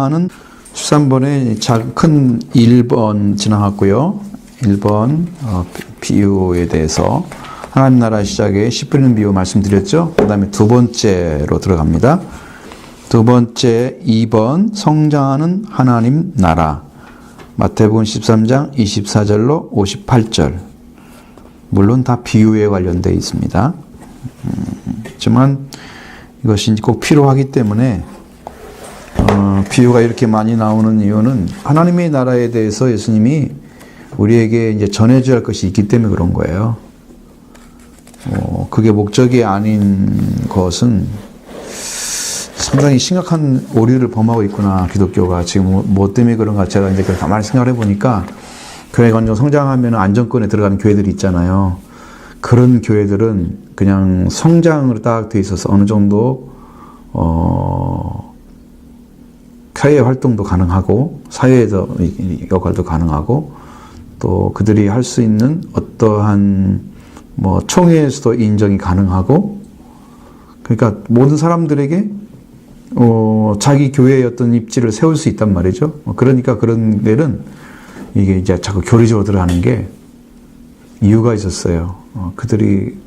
는 13번에 큰 1번 지나갔고요. 1번 비유에 대해서 하나님 나라 시작에 씨 뿌리는 비유 말씀드렸죠. 그 다음에 두 번째로 들어갑니다. 두 번째 2번 성장하는 하나님 나라, 마태복음 13장 24절로 58절. 물론 다 비유에 관련되어 있습니다. 하지만 이것이 꼭 필요하기 때문에 비유가 이렇게 많이 나오는 이유는 하나님의 나라에 대해서 예수님이 우리에게 이제 전해줘야 할 것이 있기 때문에 그런 거예요. 그게 목적이 아닌 것은 상당히 심각한 오류를 범하고 있구나. 기독교가 지금 뭐 때문에 그런가 제가 이제 가만히 생각을 해보니까 교회가 완전 성장하면 안정권에 들어가는 교회들이 있잖아요. 그런 교회들은 그냥 성장으로 딱 돼 있어서 어느 정도 사회 활동도 가능하고 사회에서 역할도 가능하고 또 그들이 할 수 있는 어떠한 뭐 총회에서도 인정이 가능하고, 그러니까 모든 사람들에게 자기 교회의 어떤 입지를 세울 수 있단 말이죠. 그러니까 그런 데는 이게 이제 자꾸 교리적으로 들어가는 게 이유가 있었어요. 그들이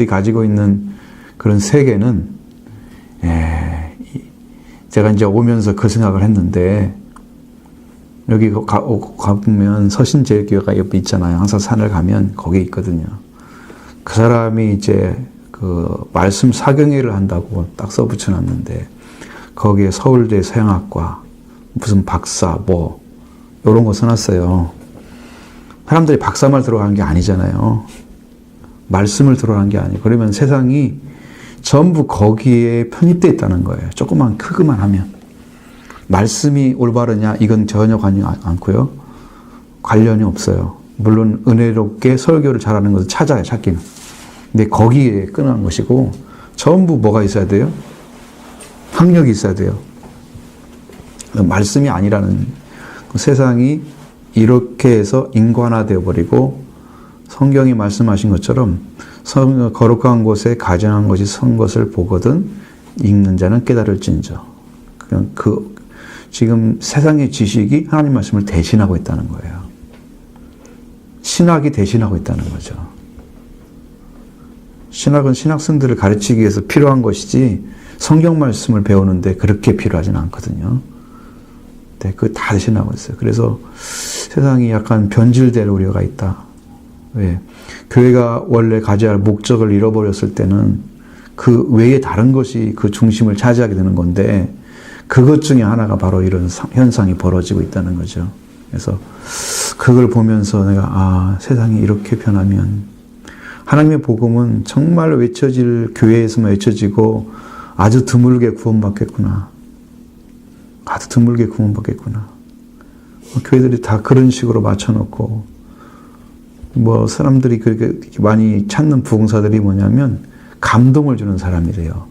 가지고 있는 그런 세계는 제가 이제 오면서 그 생각을 했는데, 여기 가보면 서신제일교회가 옆에 있잖아요. 항상 산을 가면 거기 있거든요. 그 사람이 이제 그 말씀 사경회를 한다고 딱 써붙여놨는데, 거기에 서울대 서양학과 무슨 박사 뭐 이런 거 써놨어요. 사람들이 박사말 들어가는 게 아니잖아요. 말씀을 들어가는 게 아니고, 그러면 세상이 전부 거기에 편입되어 있다는 거예요. 조금만 크기만 하면. 말씀이 올바르냐? 이건 전혀 관여하지 않고요. 관련이 없어요. 물론 은혜롭게 설교를 잘하는 것을 찾아요, 찾기는. 근데 거기에 끝난 것이고, 전부 뭐가 있어야 돼요? 학력이 있어야 돼요. 말씀이 아니라는, 세상이 이렇게 해서 인간화되어 버리고, 성경이 말씀하신 것처럼 거룩한 곳에 가증한 것이 선 것을 보거든 읽는 자는 깨달을진저. 그냥 지금 세상의 지식이 하나님 말씀을 대신하고 있다는 거예요. 신학이 대신하고 있다는 거죠. 신학은 신학생들을 가르치기 위해서 필요한 것이지 성경 말씀을 배우는데 그렇게 필요하지는 않거든요. 네, 그거 다 대신하고 있어요. 그래서 세상이 약간 변질될 우려가 있다. 왜? 교회가 원래 가져야 할 목적을 잃어버렸을 때는 그 외에 다른 것이 그 중심을 차지하게 되는 건데, 그것 중에 하나가 바로 이런 현상이 벌어지고 있다는 거죠. 그래서 그걸 보면서 내가 세상이 이렇게 변하면 하나님의 복음은 정말 외쳐질 교회에서만 외쳐지고 아주 드물게 구원받겠구나. 아주 드물게 구원받겠구나. 교회들이 다 그런 식으로 맞춰놓고, 뭐 사람들이 그렇게 많이 찾는 부흥사들이 뭐냐면 감동을 주는 사람이래요.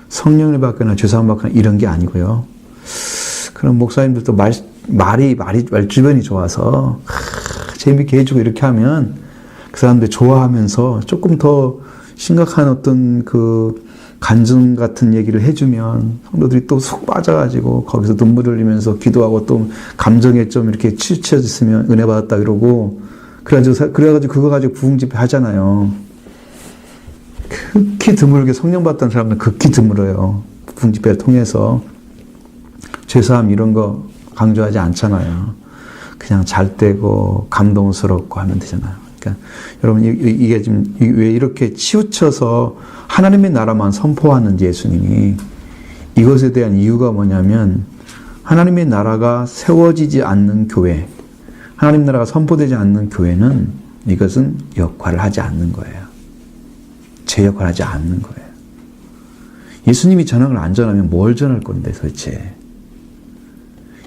성령을 받거나 죄사함 받거나 이런 게 아니고요. 그런 목사님들도 말주변이 좋아서 재밌게 해주고 이렇게 하면 그 사람들 좋아하면서 조금 더 심각한 어떤 그 간증 같은 얘기를 해주면 성도들이 또 속 빠져가지고 거기서 눈물 흘리면서 기도하고 또 감정에 좀 이렇게 치우쳐졌으면 은혜 받았다 그러고, 그래가지고 그거 가지고 부흥 집회 하잖아요. 극히 드물게 성령 받던 사람들은 극히 드물어요. 부흥 집회를 통해서 죄사함 이런 거 강조하지 않잖아요. 그냥 잘되고 감동스럽고 하면 되잖아요. 그러니까 여러분 이게 지금 왜 이렇게 치우쳐서 하나님의 나라만 선포하는 예수님이, 이것에 대한 이유가 뭐냐면 하나님의 나라가 세워지지 않는 교회, 하나님 나라가 선포되지 않는 교회는 이것은 역할을 하지 않는 거예요. 제 역할을 하지 않는 거예요. 예수님이 전하는 걸 안 전하면 뭘 전할 건데 도대체.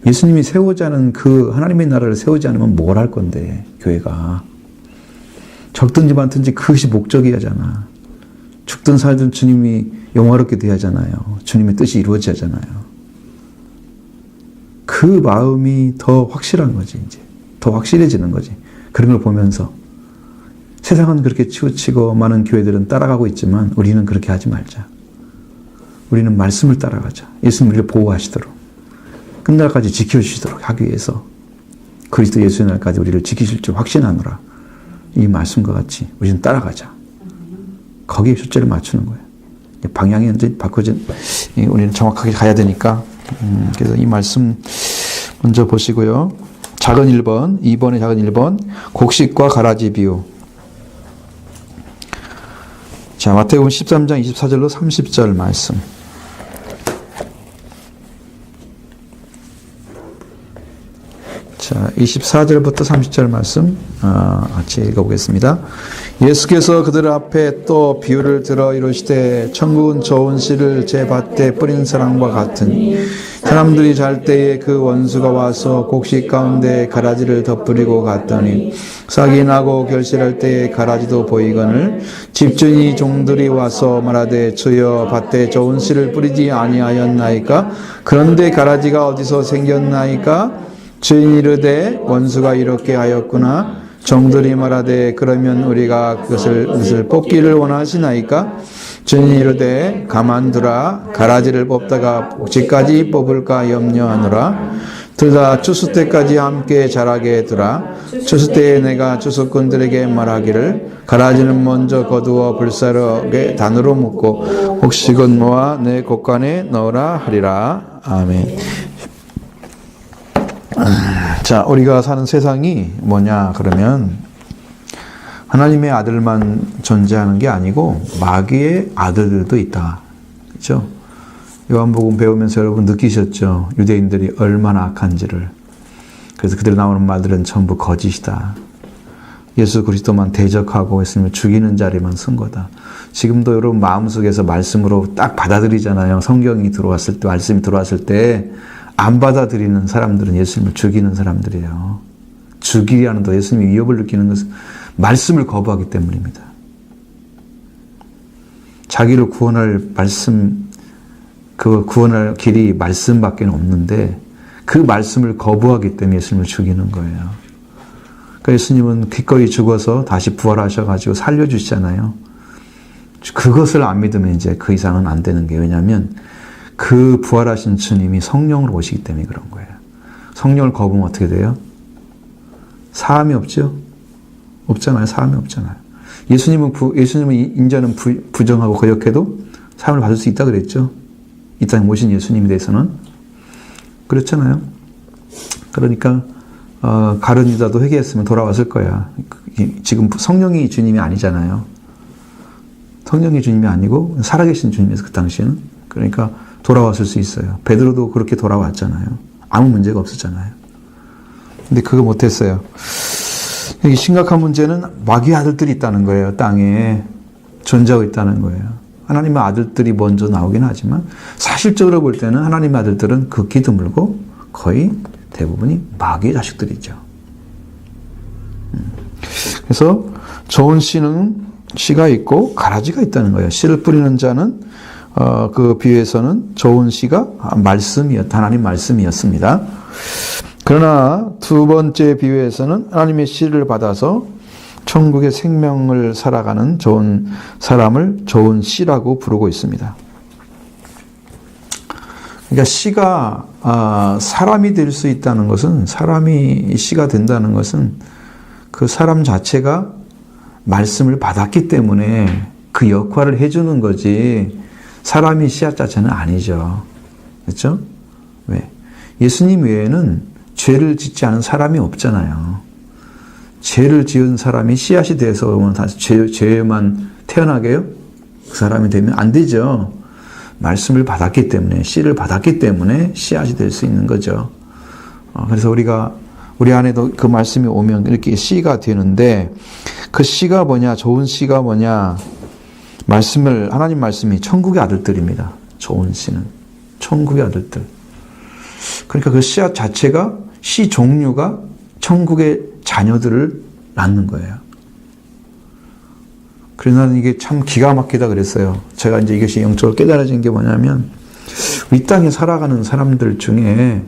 예수님이 세우자는 그 하나님의 나라를 세우지 않으면 뭘 할 건데 교회가. 적든지 많든지 그것이 목적이잖아. 죽든 살든 주님이 영화롭게 돼야 하잖아요. 주님의 뜻이 이루어져야 하잖아요. 그 마음이 더 확실한 거지, 이제. 더 확실해지는 거지. 그런 걸 보면서 세상은 그렇게 치우치고 많은 교회들은 따라가고 있지만 우리는 그렇게 하지 말자. 우리는 말씀을 따라가자. 예수님 우리를 보호하시도록. 끝날까지 지켜주시도록 하기 위해서 그리스도 예수의 날까지 우리를 지키실 줄 확신하노라. 이 말씀과 같이 우리는 따라가자. 거기에 초점을 맞추는 거예요. 방향이 이제 바꿔진, 우리는 정확하게 가야 되니까. 그래서 이 말씀 먼저 보시고요. 작은 1번, 2번의 작은 1번, 곡식과 가라지 비유. 자, 마태복음 13장 24절로 30절 말씀. 자, 24절부터 30절 말씀 같이 읽어보겠습니다. 예수께서 그들 앞에 또 비유를 들어 이르시되 천국은 좋은 씨를 제 밭에 뿌린 사람과 같으니 사람들이 잘 때에 그 원수가 와서 곡식 가운데 가라지를 덧뿌리고 갔더니 싹이 나고 결실할 때에 가라지도 보이거늘 집주인이 종들이 와서 말하되 주여 밭에 좋은 씨를 뿌리지 아니하였나이까? 그런데 가라지가 어디서 생겼나이까? 주인이 이르되 원수가 이렇게 하였구나. 종들이 말하되 그러면 우리가 그것을 뽑기를 원하시나이까? 주인이 이르되 가만두라. 가라지를 뽑다가 곡식까지 뽑을까 염려하노라. 둘 다 추수 때까지 함께 자라게 두라. 추수 때에 내가 추수꾼들에게 말하기를 가라지는 먼저 거두어 불사르게 단으로 묶고 곡식은 모아 내 곡간에 넣으라 하리라. 아멘. 자, 우리가 사는 세상이 뭐냐 그러면 하나님의 아들만 존재하는 게 아니고 마귀의 아들들도 있다. 그렇죠? 요한복음 배우면서 여러분 느끼셨죠? 유대인들이 얼마나 악한지를. 그래서 그들 나오는 말들은 전부 거짓이다. 예수 그리스도만 대적하고 있으면 죽이는 자리만 쓴 거다. 지금도 여러분 마음속에서 말씀으로 딱 받아들이잖아요. 성경이 들어왔을 때, 말씀이 들어왔을 때 안 받아들이는 사람들은 예수님을 죽이는 사람들이에요. 죽이려는 도 예수님이 위협을 느끼는 것은 말씀을 거부하기 때문입니다. 자기를 구원할 말씀, 그 구원할 길이 말씀밖에 없는데 그 말씀을 거부하기 때문에 예수님을 죽이는 거예요. 그러니까 예수님은 기꺼이 죽어서 다시 부활하셔가지고 살려주시잖아요. 그것을 안 믿으면 이제 그 이상은 안 되는 게, 왜냐하면 그 부활하신 주님이 성령으로 오시기 때문에 그런 거예요. 성령을 거부하면 어떻게 돼요? 사함이 없죠? 없잖아요. 사함이 없잖아요. 예수님은 인자는 부정하고 거역해도 사함을 받을 수 있다 그랬죠? 이 땅에 모신 예수님에 대해서는. 그렇잖아요. 그러니까 가룟 유다도 회개했으면 돌아왔을 거야. 지금 성령이 주님이 아니잖아요. 성령이 주님이 아니고 살아계신 주님이어서 그 당시에는. 그러니까 돌아왔을 수 있어요. 베드로도 그렇게 돌아왔잖아요. 아무 문제가 없었잖아요. 근데 그거 못했어요. 여기 심각한 문제는 마귀의 아들들이 있다는 거예요. 땅에 존재하고 있다는 거예요. 하나님의 아들들이 먼저 나오긴 하지만 사실적으로 볼 때는 하나님의 아들들은 극히 드물고 거의 대부분이 마귀의 자식들이죠. 그래서 좋은 씨가 있고 가라지가 있다는 거예요. 씨를 뿌리는 자는 그 비유에서는 좋은 씨가 하나님 말씀이었습니다. 그러나 두 번째 비유에서는 하나님의 씨를 받아서 천국의 생명을 살아가는 좋은 사람을 좋은 씨라고 부르고 있습니다. 그러니까 씨가 사람이 될 수 있다는 것은, 사람이 씨가 된다는 것은 그 사람 자체가 말씀을 받았기 때문에 그 역할을 해주는 거지, 사람이 씨앗 자체는 아니죠. 그렇죠? 왜? 예수님 외에는 죄를 짓지 않은 사람이 없잖아요. 죄를 지은 사람이 씨앗이 돼서 오면 다시 죄만 태어나게요? 그 사람이 되면 안 되죠. 말씀을 받았기 때문에, 씨를 받았기 때문에 씨앗이 될 수 있는 거죠. 그래서 우리 안에도 그 말씀이 오면 이렇게 씨가 되는데, 그 씨가 뭐냐, 좋은 씨가 뭐냐, 하나님 말씀이 천국의 아들들입니다. 좋은 씨는 천국의 아들들. 그러니까 그 씨앗 자체가, 씨 종류가 천국의 자녀들을 낳는 거예요. 그래서 나는 이게 참 기가 막히다 그랬어요. 제가 이제 이것이 영적으로 깨달아진 게 뭐냐면, 이 땅에 살아가는 사람들 중에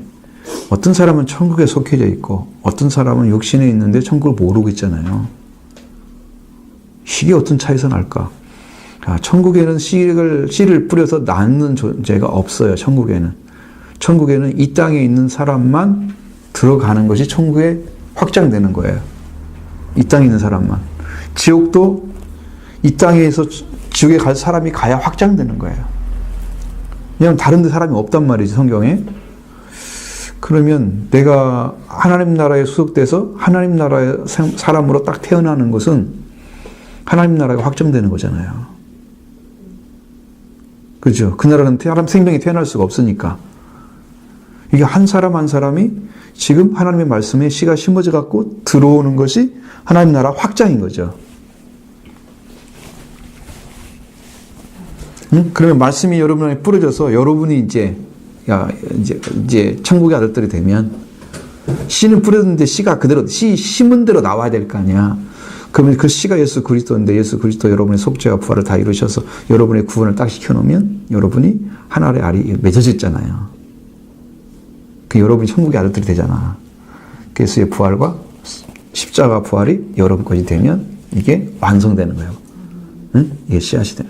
어떤 사람은 천국에 속해져 있고 어떤 사람은 육신에 있는데 천국을 모르고 있잖아요. 이게 어떤 차이가 날까? 천국에는 씨를 뿌려서 낳는 존재가 없어요. 천국에는. 천국에는 이 땅에 있는 사람만 들어가는 것이 천국에 확장되는 거예요. 이 땅에 있는 사람만. 지옥도 이 땅에서 지옥에 갈 사람이 가야 확장되는 거예요. 왜냐하면 다른 데 사람이 없단 말이지, 성경에. 그러면 내가 하나님 나라에 소속돼서 하나님 나라의 사람으로 딱 태어나는 것은 하나님 나라가 확정되는 거잖아요. 그죠? 그 나라는 생명이 태어날 수가 없으니까. 이게 한 사람 한 사람이 지금 하나님의 말씀에 씨가 심어져 갖고 들어오는 것이 하나님 나라 확장인 거죠. 그러면 말씀이 여러분 안에 뿌려져서 여러분이 이제 천국의 아들들이 되면 씨는 뿌렸는데 씨가 그대로 씨 심은 대로 나와야 될 거 아니야. 그러면 그 씨가 예수 그리스도인데 예수 그리스도 여러분의 속죄와 부활을 다 이루셔서 여러분의 구원을 딱 시켜놓으면 여러분이 하나의 알이 맺어졌잖아요. 그 여러분이 천국의 아들들이 되잖아. 예수의 부활과 십자가 부활이 여러분 것이 되면 이게 완성되는 거예요. 응? 이게 씨앗이 돼요.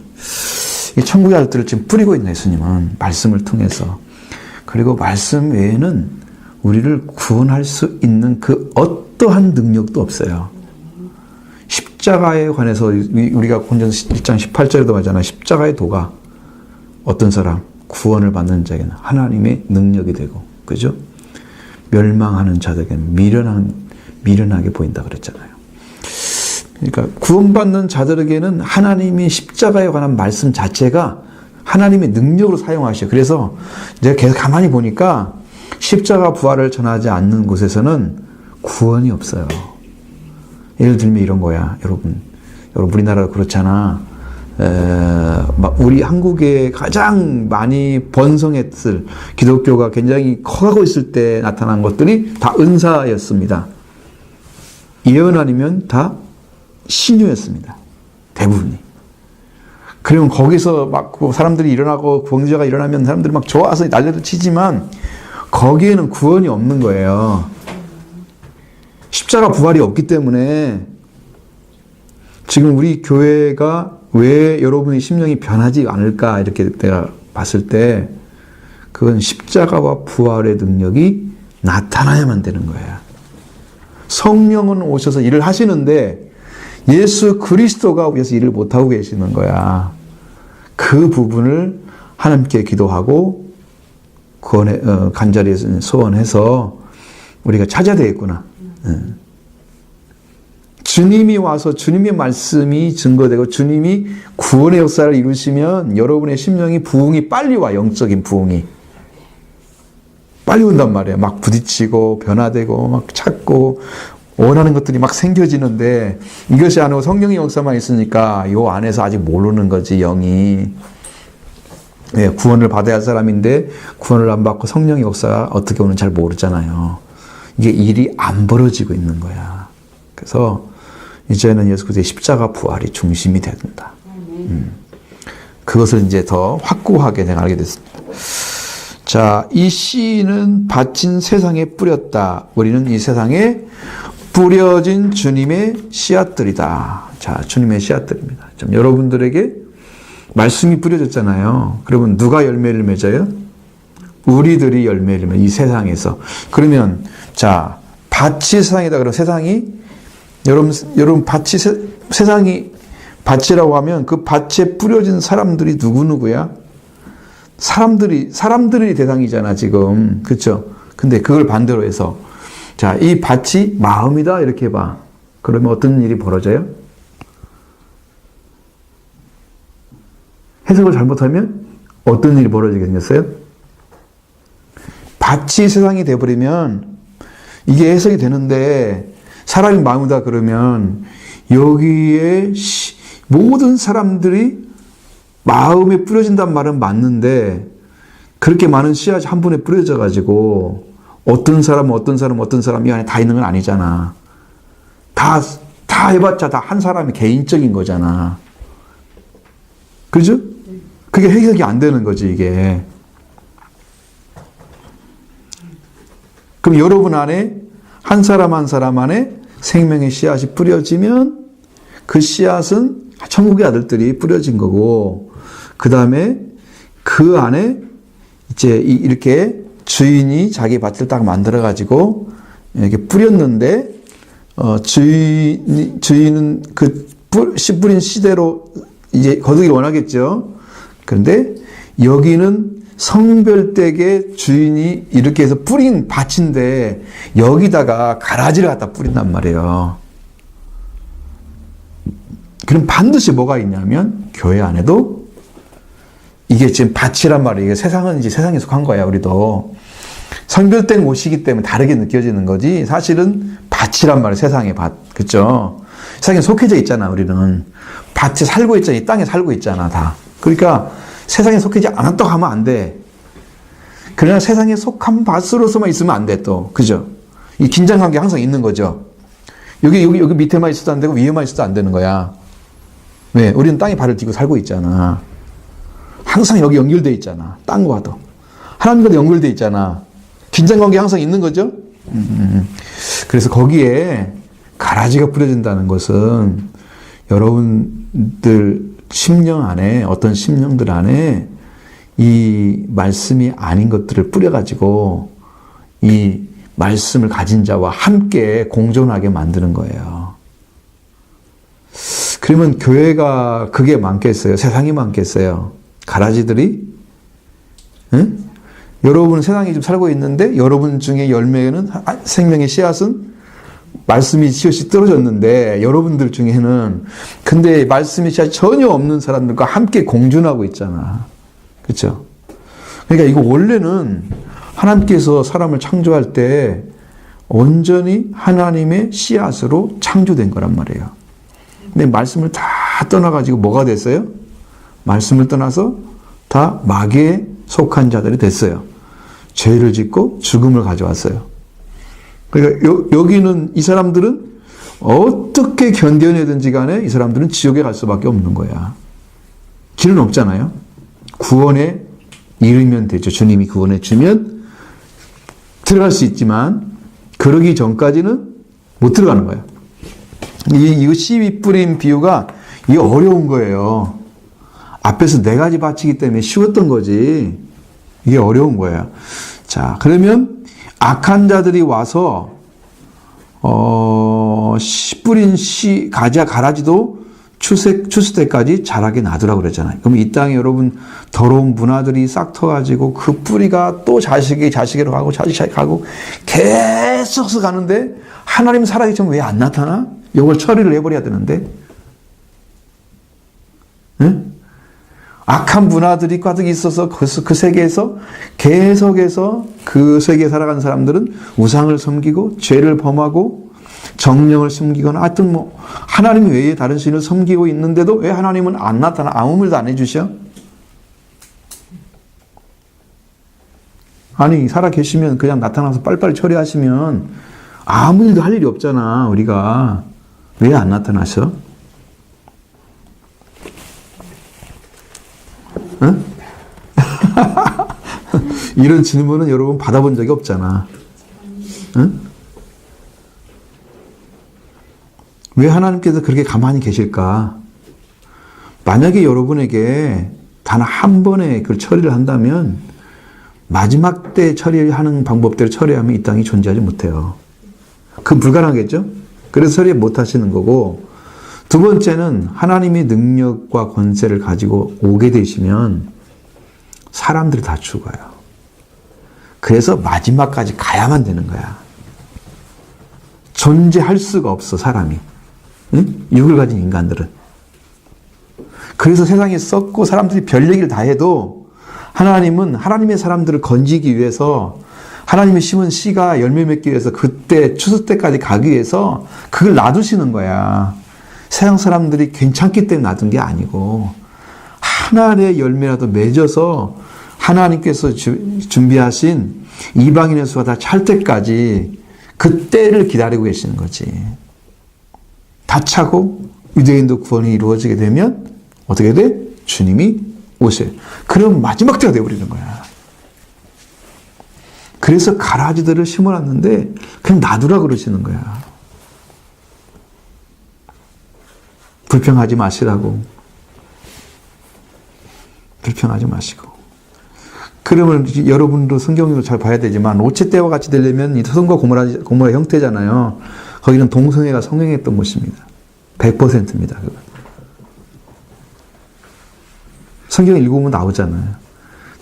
이 천국의 아들들을 지금 뿌리고 있는 예수님은 말씀을 통해서. 그리고 말씀 외에는 우리를 구원할 수 있는 그 어떠한 능력도 없어요. 십자가에 관해서 우리가 고린도서 1장 18절에도 하잖아요. 십자가의 도가 어떤 사람 구원을 받는 자에게는 하나님의 능력이 되고, 그죠? 멸망하는 자들에게는 미련하게 보인다 그랬잖아요. 그러니까 구원받는 자들에게는 하나님이 십자가에 관한 말씀 자체가 하나님의 능력으로 사용하셔요. 그래서 제가 계속 가만히 보니까 십자가 부활을 전하지 않는 곳에서는 구원이 없어요. 예를 들면 이런 거야. 여러분 우리나라도 그렇잖아. 우리 한국에 가장 많이 번성했을 기독교가 굉장히 커가고 있을 때 나타난 것들이 다 은사였습니다. 예언 아니면 다 신유였습니다. 대부분이. 그러면 거기서 막 사람들이 일어나고 범죄가 일어나면 사람들이 막 좋아서 난리를 치지만 거기에는 구원이 없는 거예요. 십자가 부활이 없기 때문에 지금 우리 교회가 왜 여러분의 심령이 변하지 않을까 이렇게 내가 봤을 때 그건 십자가와 부활의 능력이 나타나야만 되는 거예요. 성령은 오셔서 일을 하시는데 예수 그리스도가 위해서 일을 못하고 계시는 거야. 그 부분을 하나님께 기도하고 간절히 소원해서 우리가 찾아야 되겠구나. 주님이 와서 주님의 말씀이 증거되고 주님이 구원의 역사를 이루시면 여러분의 심령이 부흥이 빨리 와. 영적인 부흥이 빨리 온단 말이에요. 막 부딪히고 변화되고 막 찾고 원하는 것들이 막 생겨지는데 이것이 아니고 성령의 역사만 있으니까 이 안에서 아직 모르는 거지. 영이 구원을 받아야 할 사람인데 구원을 안 받고 성령의 역사가 어떻게 오는지 잘 모르잖아요. 이게 일이 안 벌어지고 있는 거야. 그래서 이제는 예수 그리스도의 십자가 부활이 중심이 돼야 된다. 그것을 이제 더 확고하게 내가 알게 됐습니다. 자, 이 씨는 밭인 세상에 뿌렸다. 우리는 이 세상에 뿌려진 주님의 씨앗들이다. 자, 주님의 씨앗들입니다. 좀 여러분들에게 말씀이 뿌려졌잖아요. 그러면 누가 열매를 맺어요? 우리들이 열매를 맺어요. 이 세상에서. 그러면 자, 밭이 세상이다. 그럼 세상이 여러분 밭이 세상이 밭이라고 하면 그 밭에 뿌려진 사람들이 누구야? 사람들이 대상이잖아, 지금. 그렇죠? 근데 그걸 반대로 해서 자, 이 밭이 마음이다 이렇게 봐. 그러면 어떤 일이 벌어져요? 해석을 잘못하면 어떤 일이 벌어지게 생겼어요? 밭이 세상이 돼버리면 이게 해석이 되는데 사람이 마음이다 그러면 여기에 모든 사람들이 마음에 뿌려진단 말은 맞는데 그렇게 많은 씨앗이 한 번에 뿌려져 가지고 어떤 사람 이 안에 다 있는 건 아니잖아. 다 해봤자 다 한 사람이 개인적인 거잖아. 그죠? 그게 해석이 안 되는 거지, 이게. 그럼 여러분 안에 한 사람 안에 생명의 씨앗이 뿌려지면 그 씨앗은 천국의 아들들이 뿌려진 거고, 그 다음에 그 안에 이제 이렇게 주인이 자기 밭을 딱 만들어가지고 이렇게 뿌렸는데, 주인은 그 씨 뿌린 씨대로 이제 거두기 원하겠죠. 그런데 여기는 성별되게 주인이 이렇게 해서 뿌린 밭인데 여기다가 가라지를 갖다 뿌린단 말이에요. 그럼 반드시 뭐가 있냐면 교회 안에도 이게 지금 밭이란 말이에요. 이게 세상은 이제 세상에 속한 거야. 우리도 성별된 옷이기 때문에 다르게 느껴지는 거지. 사실은 밭이란 말이에요. 세상의 밭, 그렇죠? 세상에 속해져 있잖아. 우리는 밭에 살고 있잖아. 이 땅에 살고 있잖아. 다. 그러니까 세상에 속해지 않았다고 하면 안 돼. 그러나 세상에 속한 밭으로서만 있으면 안 돼, 또. 그죠? 이 긴장관계 항상 있는 거죠. 여기 밑에만 있어도 안 되고 위에만 있어도 안 되는 거야. 왜? 우리는 땅에 발을 딛고 살고 있잖아. 항상 여기 연결되어 있잖아. 땅과도. 하나님과도 연결되어 있잖아. 긴장관계 항상 있는 거죠? 그래서 거기에 가라지가 뿌려진다는 것은 여러분들 심령 안에, 어떤 심령들 안에 이 말씀이 아닌 것들을 뿌려가지고 이 말씀을 가진 자와 함께 공존하게 만드는 거예요. 그러면 교회가 그게 많겠어요? 세상이 많겠어요? 가라지들이? 응? 여러분 세상에 좀 살고 있는데 여러분 중에 열매는 생명의 씨앗은 말씀이 씨앗이 떨어졌는데 여러분들 중에는 근데 말씀의 씨앗이 전혀 없는 사람들과 함께 공존하고 있잖아. 그렇죠? 그러니까 이거 원래는 하나님께서 사람을 창조할 때 온전히 하나님의 씨앗으로 창조된 거란 말이에요. 근데 말씀을 다 떠나가지고 뭐가 됐어요? 말씀을 떠나서 다 마귀에 속한 자들이 됐어요. 죄를 짓고 죽음을 가져왔어요. 그러니까 여기는 이 사람들은 어떻게 견뎌내든지 간에 이 사람들은 지옥에 갈 수밖에 없는 거야. 길은 없잖아요. 구원에 이르면 되죠. 주님이 구원해 주면 들어갈 수 있지만 그러기 전까지는 못 들어가는 거예요. 이거 씨 뿌린 비유가 이게 어려운 거예요. 앞에서 4가지 밭이기 때문에 쉬웠던 거지. 이게 어려운 거예요. 자, 그러면 악한 자들이 와서 씨 뿌린 가라지도 추수 때까지 자라게 놔두라고 그랬잖아요. 그럼 이 땅에 여러분 더러운 문화들이 싹 터가지고 그 뿌리가 또 자식에로 가고 자식에게 가고 계속 가는데 하나님 살아계시면 왜 안 나타나? 이걸 처리를 해버려야 되는데. 응? 악한 문화들이 가득 있어서 그 세계에서 계속해서 그 세계에 살아가는 사람들은 우상을 섬기고 죄를 범하고 정령을 섬기거나 하여튼 뭐 하나님 외에 다른 신을 섬기고 있는데도 왜 하나님은 안 나타나 아무 말도 안 해주셔? 아니 살아 계시면 그냥 나타나서 빨리빨리 처리하시면 아무 일도 할 일이 없잖아. 우리가 왜 안 나타나셔? 응? 이런 질문은 여러분 받아본 적이 없잖아. 응? 왜 하나님께서 그렇게 가만히 계실까? 만약에 여러분에게 단 한 번에 그 처리를 한다면 마지막 때 처리하는 방법대로 처리하면 이 땅이 존재하지 못해요. 그건 불가능하겠죠? 그래서 처리 못 하시는 거고, 두 번째는 하나님의 능력과 권세를 가지고 오게 되시면 사람들이 다 죽어요. 그래서 마지막까지 가야만 되는 거야. 존재할 수가 없어, 사람이. 응? 육을 가진 인간들은. 그래서 세상에 썩고 사람들이 별 얘기를 다 해도 하나님은 하나님의 사람들을 건지기 위해서 하나님이 심은 씨가 열매 맺기 위해서 그때 추수 때까지 가기 위해서 그걸 놔두시는 거야. 세상 사람들이 괜찮기 때문에 놔둔 게 아니고 하나의 열매라도 맺어서 하나님께서 준비하신 이방인의 수가 다 찰 때까지 그 때를 기다리고 계시는 거지. 다 차고 유대인도 구원이 이루어지게 되면 어떻게 돼? 주님이 오세요. 그럼 마지막 때가 되어버리는 거야. 그래서 가라지들을 심어놨는데 그냥 놔두라 그러시는 거야. 불평하지 마시라고. 불평하지 마시고. 그러면 여러분도 성경으로 잘 봐야 되지만 롯의 때와 같이 되려면 이 소돔과 고모라 형태잖아요. 거기는 동성애가 성행했던 곳입니다. 100%입니다. 그건. 성경 읽으면 나오잖아요.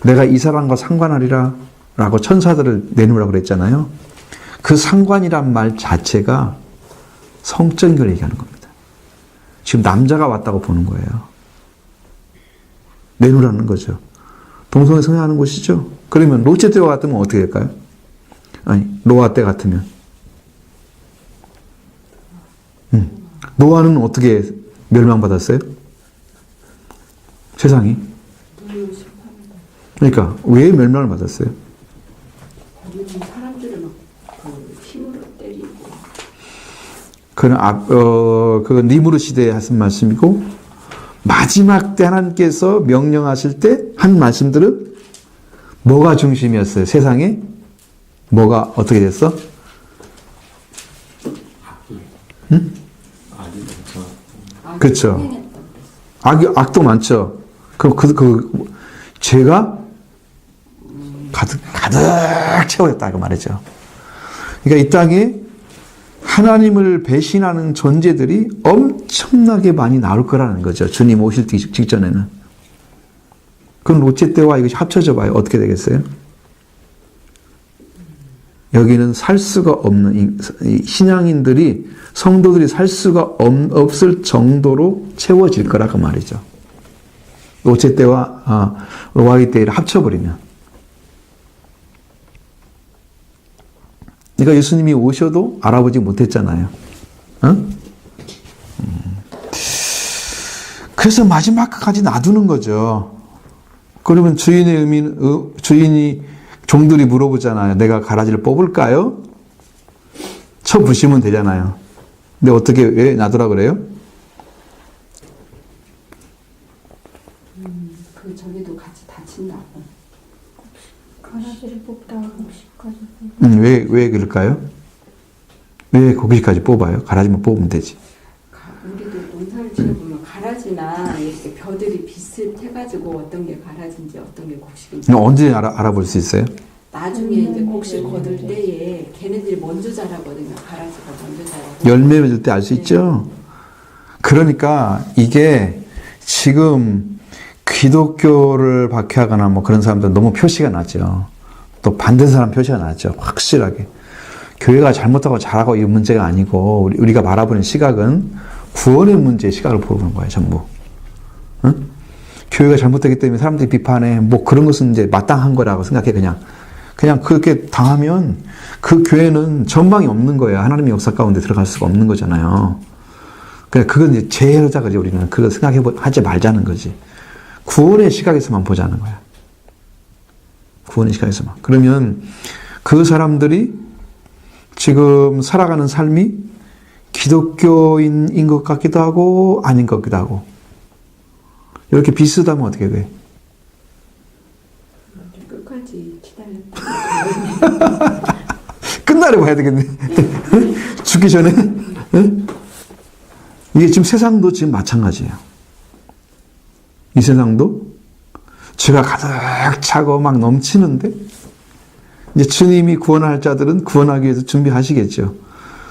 내가 이 사람과 상관하리라 라고 천사들을 내놓으라고 그랬잖아요. 그 상관이란 말 자체가 성적인 걸 얘기하는 겁니다. 지금 남자가 왔다고 보는 거예요. 내놓으라는 거죠. 동성애 성행하는 곳이죠. 그러면 롯의 때와 같으면 어떻게 될까요? 아니, 노아 때 같으면. 노아는 어떻게 멸망받았어요? 세상이. 그러니까 왜 멸망을 받았어요? 사람들을 막 힘으로 때리고. 그건 니무르 시대에 하신 말씀이고, 마지막 때 하나님께서 명령하실 때 한 말씀들은 뭐가 중심이었어요? 세상에 뭐가 어떻게 됐어? 응? 그렇죠. 악도 많죠. 죄가 가득 채워졌다 그 말이죠. 그러니까 이 땅에 하나님을 배신하는 존재들이 엄청나게 많이 나올 거라는 거죠. 주님 오실 직전에는. 그럼 롯의 때와 이것이 합쳐져 봐요. 어떻게 되겠어요? 여기는 살 수가 없는, 신앙인들이, 성도들이 살 수가 없을 정도로 채워질 거라 그 말이죠. 롯의 때와 노아의 때를 합쳐버리면. 그러니까 예수님이 오셔도 알아보지 못했잖아요. 어? 그래서 마지막까지 놔두는 거죠. 그러면 주인이 종들이 물어보잖아요. 내가 가라지를 뽑을까요? 쳐부시면 되잖아요. 근데 어떻게, 왜 놔두라 그래요? 그 저기도 같이 다친다고. 가라지를 뽑다가 곡식까지 왜 그럴까요? 왜 곡식까지 뽑아요? 가라지만 뽑으면 되지. 우리도 농사를 지어보면 가라지나 이렇게 벼들이 비슷해가지고 어떤 게 가라지인지 어떤 게 곡식인지. 언제 알아볼 수 있어요? 나중에 이제 곡식 거둘 때에 걔네들이 먼저 자라거든요. 가라지가 먼저 자라고. 열매 맺을 때 알 수 있죠? 그러니까 이게 지금 기독교를 박해하거나 뭐 그런 사람들은 너무 표시가 나죠. 또 반대는 사람 표시가 나죠. 확실하게. 교회가 잘못하고 잘하고 이 문제가 아니고 우리가 바라보는 시각은 구원의 문제의 시각을 보는 거예요. 전부. 응? 교회가 잘못되기 때문에 사람들이 비판해. 뭐 그런 것은 이제 마땅한 거라고 생각해. 그냥 그렇게 당하면 그 교회는 전망이 없는 거예요. 하나님의 역사 가운데 들어갈 수가 없는 거잖아요. 그건 이제 죄로자 그지. 우리는 그거 하지 말자는 거지. 구원의 시각에서만 보자는 거야. 구원의 시각에서만. 그러면 그 사람들이 지금 살아가는 삶이 기독교인인 것 같기도 하고 아닌 것 같기도 하고 이렇게 비슷하면 어떻게 돼? 끝까지 기다렸다. 끝나려 봐야 되겠네. 죽기 전에. 이게 지금 세상도 지금 마찬가지예요. 이 세상도 죄가 가득 차고 막 넘치는데 이제 주님이 구원할 자들은 구원하기 위해서 준비하시겠죠.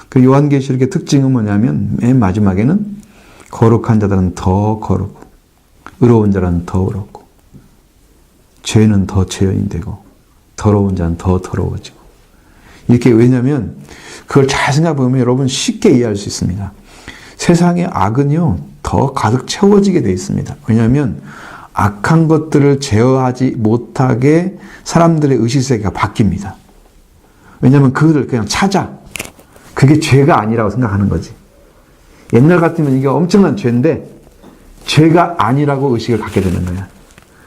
그 요한계시록의 특징은 뭐냐면 맨 마지막에는 거룩한 자들은 더 거룩고 의로운 자는 더 의롭고 죄는 더 죄인이 되고 더러운 자는 더 더러워지고 이렇게. 왜냐하면 그걸 잘 생각해보면 여러분 쉽게 이해할 수 있습니다. 세상의 악은요 더 가득 채워지게 되어 있습니다. 왜냐하면 악한 것들을 제어하지 못하게 사람들의 의식세계가 바뀝니다. 왜냐하면 그거를 그냥 찾아. 그게 죄가 아니라고 생각하는 거지. 옛날 같으면 이게 엄청난 죄인데 죄가 아니라고 의식을 갖게 되는 거야.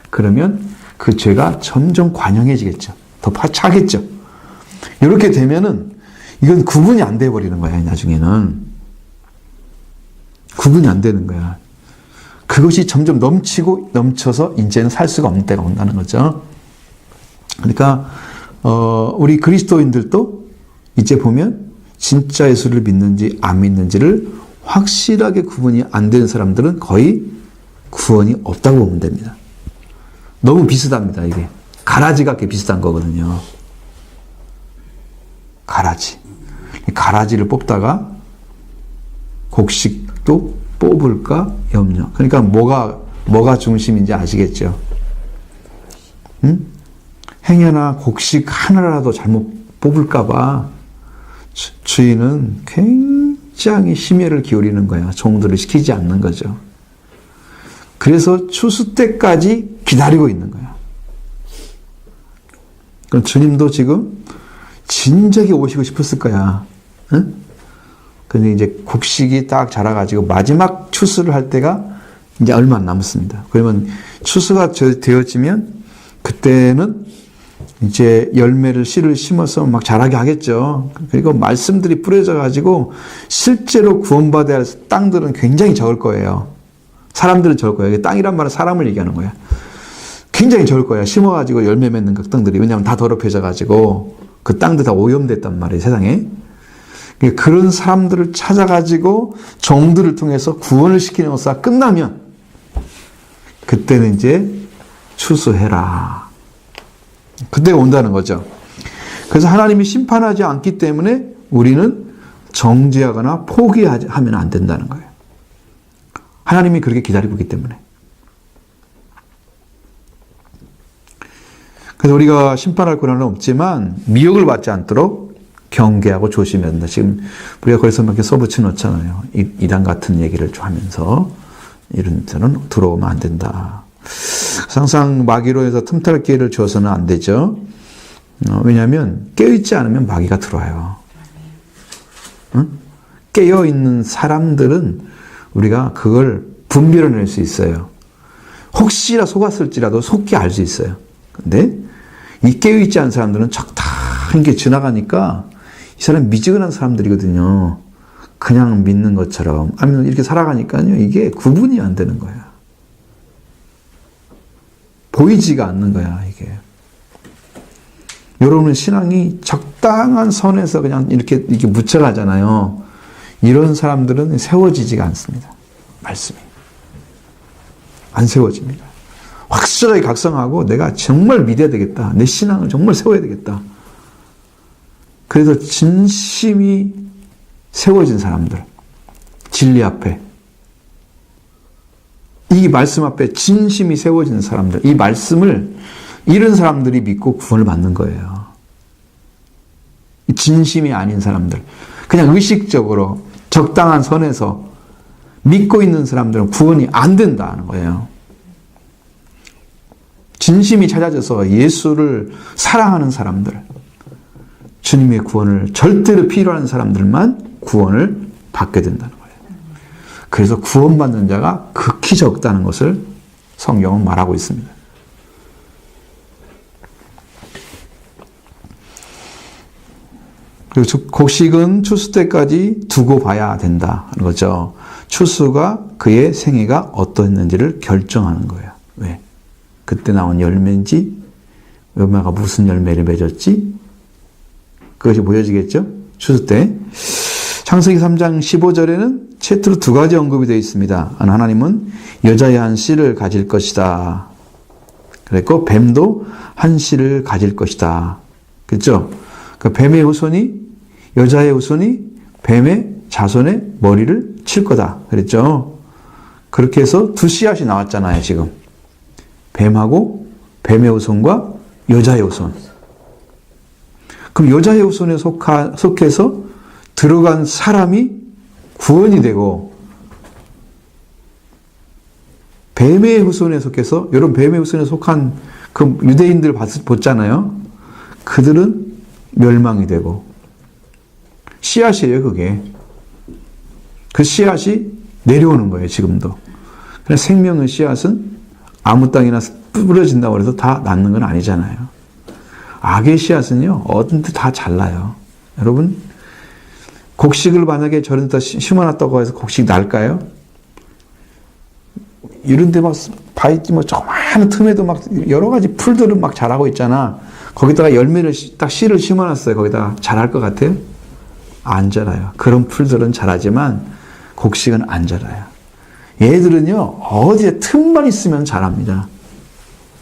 그러면 그 죄가 점점 관영해지겠죠. 더 차겠죠. 이렇게 되면은 이건 구분이 안 돼 버리는 거야. 나중에는 구분이 안 되는 거야. 그것이 점점 넘쳐서 이제는 살 수가 없는 때가 온다는 거죠. 그러니까 우리 그리스도인들도 이제 보면 진짜 예수를 믿는지 안 믿는지를 확실하게 구분이 안 되는 사람들은 거의 구원이 없다고 보면 됩니다. 너무 비슷합니다. 이게 가라지가 그게 비슷한 거거든요. 가라지. 가라지를 뽑다가 곡식도 뽑을까 염려. 그러니까 뭐가 중심인지 아시겠죠? 응? 행여나 곡식 하나라도 잘못 뽑을까봐 주인은 굉장히 심혈을 기울이는 거야. 종들을 시키지 않는 거죠. 그래서 추수 때까지 기다리고 있는 거야. 그럼 주님도 지금 진작에 오시고 싶었을 거야. 응? 근데 이제 곡식이 딱 자라가지고 마지막 추수를 할 때가 이제 얼마 안 남았습니다. 그러면 추수가 되어지면 그때는 이제 열매를 씨를 심어서 막 자라게 하겠죠. 그리고 말씀들이 뿌려져 가지고 실제로 구원받아야 할 땅들은 굉장히 적을 거예요. 사람들은 적을 거예요. 땅이란 말은 사람을 얘기하는 거야. 굉장히 적을 거야. 심어가지고 열매 맺는 그 땅들이. 왜냐하면 다 더럽혀져 가지고 그 땅들 다 오염됐단 말이에요. 세상에. 그런 사람들을 찾아가지고 종들을 통해서 구원을 시키는 것이 끝나면 그때는 이제 추수해라. 그때가 온다는 거죠. 그래서 하나님이 심판하지 않기 때문에 우리는 정죄하거나 포기하면 안 된다는 거예요. 하나님이 그렇게 기다리고 있기 때문에. 그래서 우리가 심판할 권한은 없지만 미혹을 받지 않도록 경계하고 조심해야 된다. 지금 우리가 거기서 몇 개 써붙여 놓잖아요. 이단 같은 얘기를 좀 하면서 이런 데는 들어오면 안 된다. 항상 마귀로 해서 틈탈 기회를 줘서는 안 되죠. 왜냐하면 깨어있지 않으면 마귀가 들어와요. 응? 깨어있는 사람들은 우리가 그걸 분별해낼 수 있어요. 혹시나 속았을지라도 속히 알 수 있어요. 근데 이 깨어있지 않은 사람들은 적당한 게 지나가니까 이 사람 미지근한 사람들이거든요. 그냥 믿는 것처럼. 아니면 이렇게 살아가니까요. 이게 구분이 안 되는 거야. 보이지가 않는 거야, 이게. 여러분은 신앙이 적당한 선에서 그냥 이렇게 묻혀가잖아요. 이런 사람들은 세워지지가 않습니다. 말씀이. 안 세워집니다. 확실하게 각성하고 내가 정말 믿어야 되겠다. 내 신앙을 정말 세워야 되겠다. 그래서 진심이 세워진 사람들. 진리 앞에. 이 말씀 앞에 진심이 세워진 사람들. 이 말씀을 이런 사람들이 믿고 구원을 받는 거예요. 진심이 아닌 사람들. 그냥 의식적으로 적당한 선에서 믿고 있는 사람들은 구원이 안 된다는 거예요. 진심이 찾아져서 예수를 사랑하는 사람들, 주님의 구원을 절대로 필요한 사람들만 구원을 받게 된다는 거예요. 그래서 구원받는 자가 극히 적다는 것을 성경은 말하고 있습니다. 그리고 곡식은 추수 때까지 두고 봐야 된다는 거죠. 추수가 그의 생애가 어떠했는지를 결정하는 거예요. 왜? 그때 나온 열매인지, 열매가 무슨 열매를 맺었지? 그것이 보여지겠죠? 추수 때. 창세기 3장 15절에는 채트로 두 가지 언급이 되어 있습니다. 하나님은 여자의 한 씨를 가질 것이다. 그랬고, 뱀도 한 씨를 가질 것이다. 그렇죠? 그 뱀의 후손이, 여자의 후손이 뱀의 자손의 머리를 칠 거다. 그랬죠? 그렇게 해서 두 씨앗이 나왔잖아요, 지금. 뱀하고 뱀의 후손과 여자의 후손. 그럼 여자의 후손에 속해서 들어간 사람이 구원이 되고, 뱀의 후손에 속해서, 여러분 뱀의 후손에 속한 그 유대인들 봤잖아요. 그들은 멸망이 되고, 씨앗이에요, 그게. 그 씨앗이 내려오는 거예요, 지금도. 그래서 생명의 씨앗은 아무 땅이나 뿌려진다고 해서 다 낫는 건 아니잖아요. 악의 씨앗은요, 어딘데 다 잘나요. 여러분, 곡식을 만약에 저런 데다 심어놨다고 해서 곡식 날까요? 이런 데 막, 바위지 뭐 조그마한 틈에도 막 여러 가지 풀들은 막 자라고 있잖아. 거기다가 열매를 딱 씨를 심어놨어요. 거기다가 자랄 것 같아요? 안 자라요. 그런 풀들은 자라지만 곡식은 안 자라요. 얘들은요, 어디에 틈만 있으면 자랍니다.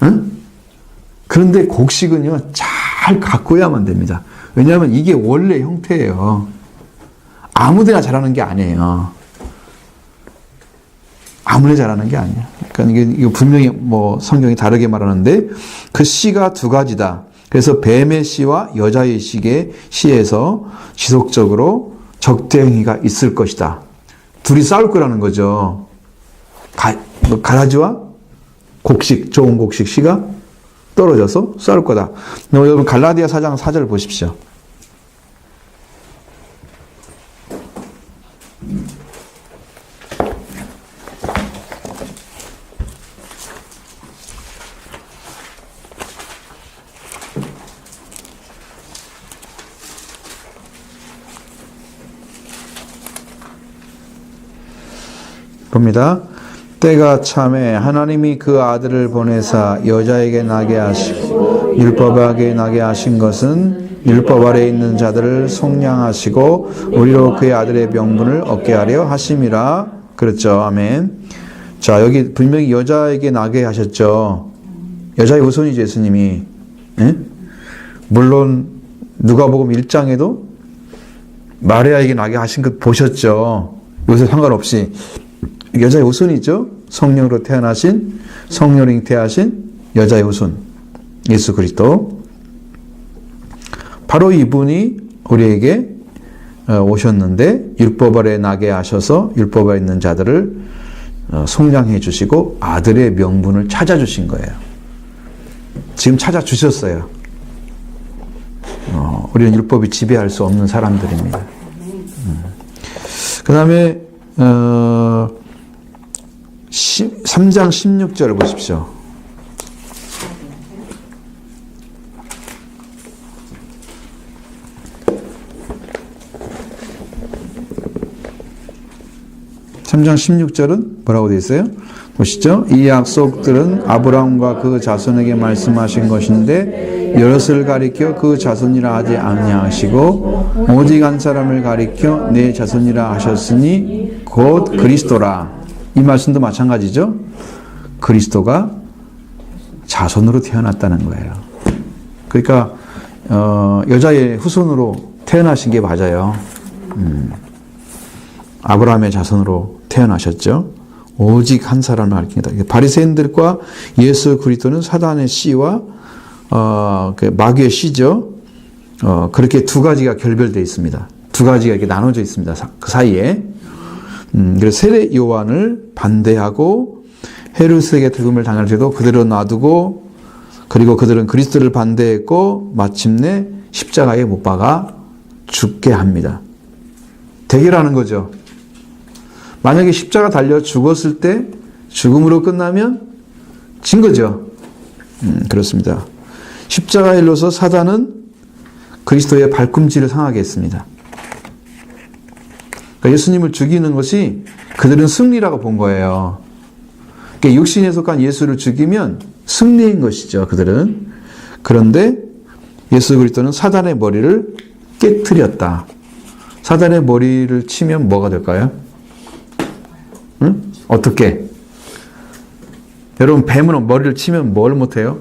응? 그런데 곡식은요, 잘 가꾸어야만 됩니다. 왜냐하면 이게 원래 형태예요. 아무데나 자라는 게 아니에요. 아무나 자라는 게 아니야. 그러니까 이게 분명히 뭐 성경이 다르게 말하는데 그 씨가 두 가지다. 그래서 뱀의 씨와 여자의 씨에서 지속적으로 적대행위가 있을 것이다. 둘이 싸울 거라는 거죠. 가라지와 곡식, 좋은 곡식 씨가 떨어져서 싸울 거다. 여러분 갈라디아 4장 4절 보십시오. 봅니다. 때가 참에 하나님이 그 아들을 보내사 여자에게 나게 하시고 율법하게 나게 하신 것은 율법 아래 있는 자들을 속량하시고 우리로 그의 아들의 명분을 얻게 하려 하심이라. 그렇죠. 아멘. 자, 여기 분명히 여자에게 나게 하셨죠. 여자의 후손이죠, 예수님이. 예? 물론 누가복음 1장에도 마리아에게 나게 하신 것 보셨죠. 요새 상관없이 여자의 후손이죠. 성령으로 태어나신, 성령으로 잉태하신 여자의 후손 예수 그리스도. 바로 이분이 우리에게 오셨는데 율법 아래 나게 하셔서 율법 아래 있는 자들을 속량해 주시고 아들의 명분을 찾아주신 거예요. 지금 찾아주셨어요. 우리는 율법이 지배할 수 없는 사람들입니다. 그 다음에 3장 16절을 보십시오. 삼 장 16절은 뭐라고 되어 있어요? 보시죠. 이 약속들은 아브라함과 그 자손에게 말씀하신 것인데 여럿을 가리켜 그 자손이라 하지 아니하시고 오직 한 사람을 가리켜 내 자손이라 하셨으니 곧 그리스도라. 이 말씀도 마찬가지죠. 그리스도가 자손으로 태어났다는 거예요. 그러니까 여자의 후손으로 태어나신 게 맞아요. 아브라함의 자손으로 태어나셨죠. 오직 한 사람을 가리킨다. 바리새인들과 예수 그리스도는 사단의 씨와 마귀의 씨죠. 그렇게 두 가지가 결별되어 있습니다. 두 가지가 이렇게 나눠져 있습니다. 그 사이에. 그래서 세례 요한을 반대하고 헤롯에게 죽음을 당할 때도 그대로 놔두고, 그리고 그들은 그리스도를 반대했고 마침내 십자가에 못 박아 죽게 합니다. 대결하는 거죠. 만약에 십자가 달려 죽었을 때 죽음으로 끝나면 진 거죠. 그렇습니다. 십자가에 일러서 사단은 그리스도의 발꿈치를 상하게 했습니다. 그러니까 예수님을 죽이는 것이 그들은 승리라고 본 거예요. 그러니까 육신에 속한 예수를 죽이면 승리인 것이죠, 그들은. 그런데 예수 그리스도는 사단의 머리를 깨트렸다. 사단의 머리를 치면 뭐가 될까요? 응? 어떻게? 여러분, 뱀은 머리를 치면 뭘 못해요?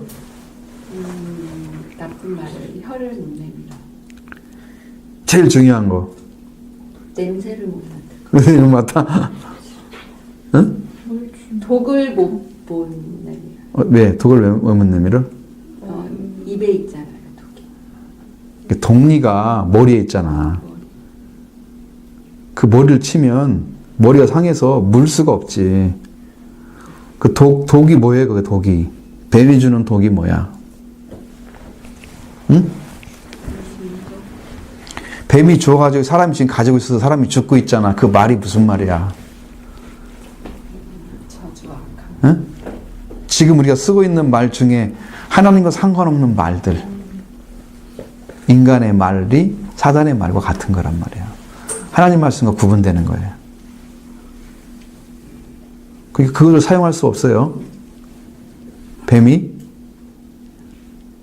나쁜 말을, 혀를 못 내밀어. 제일 중요한 거. 냄새를 못 맡아. 이거 맞다. 응? 독을 못 내밀어. 왜? 독을 왜 못 내밀어? 입에 있잖아요, 독이. 독리가 머리에 있잖아. 그 머리를 치면 머리가 상해서 물 수가 없지. 그 독이 뭐예요? 그 독이. 뱀이 주는 독이 뭐야? 응? 뱀이 주워가지고 사람이 지금 가지고 있어서 사람이 죽고 있잖아. 그 말이 무슨 말이야? 응? 지금 우리가 쓰고 있는 말 중에 하나님과 상관없는 말들, 인간의 말이 사단의 말과 같은 거란 말이야. 하나님 말씀과 구분되는 거예요. 그걸 사용할 수 없어요. 뱀이.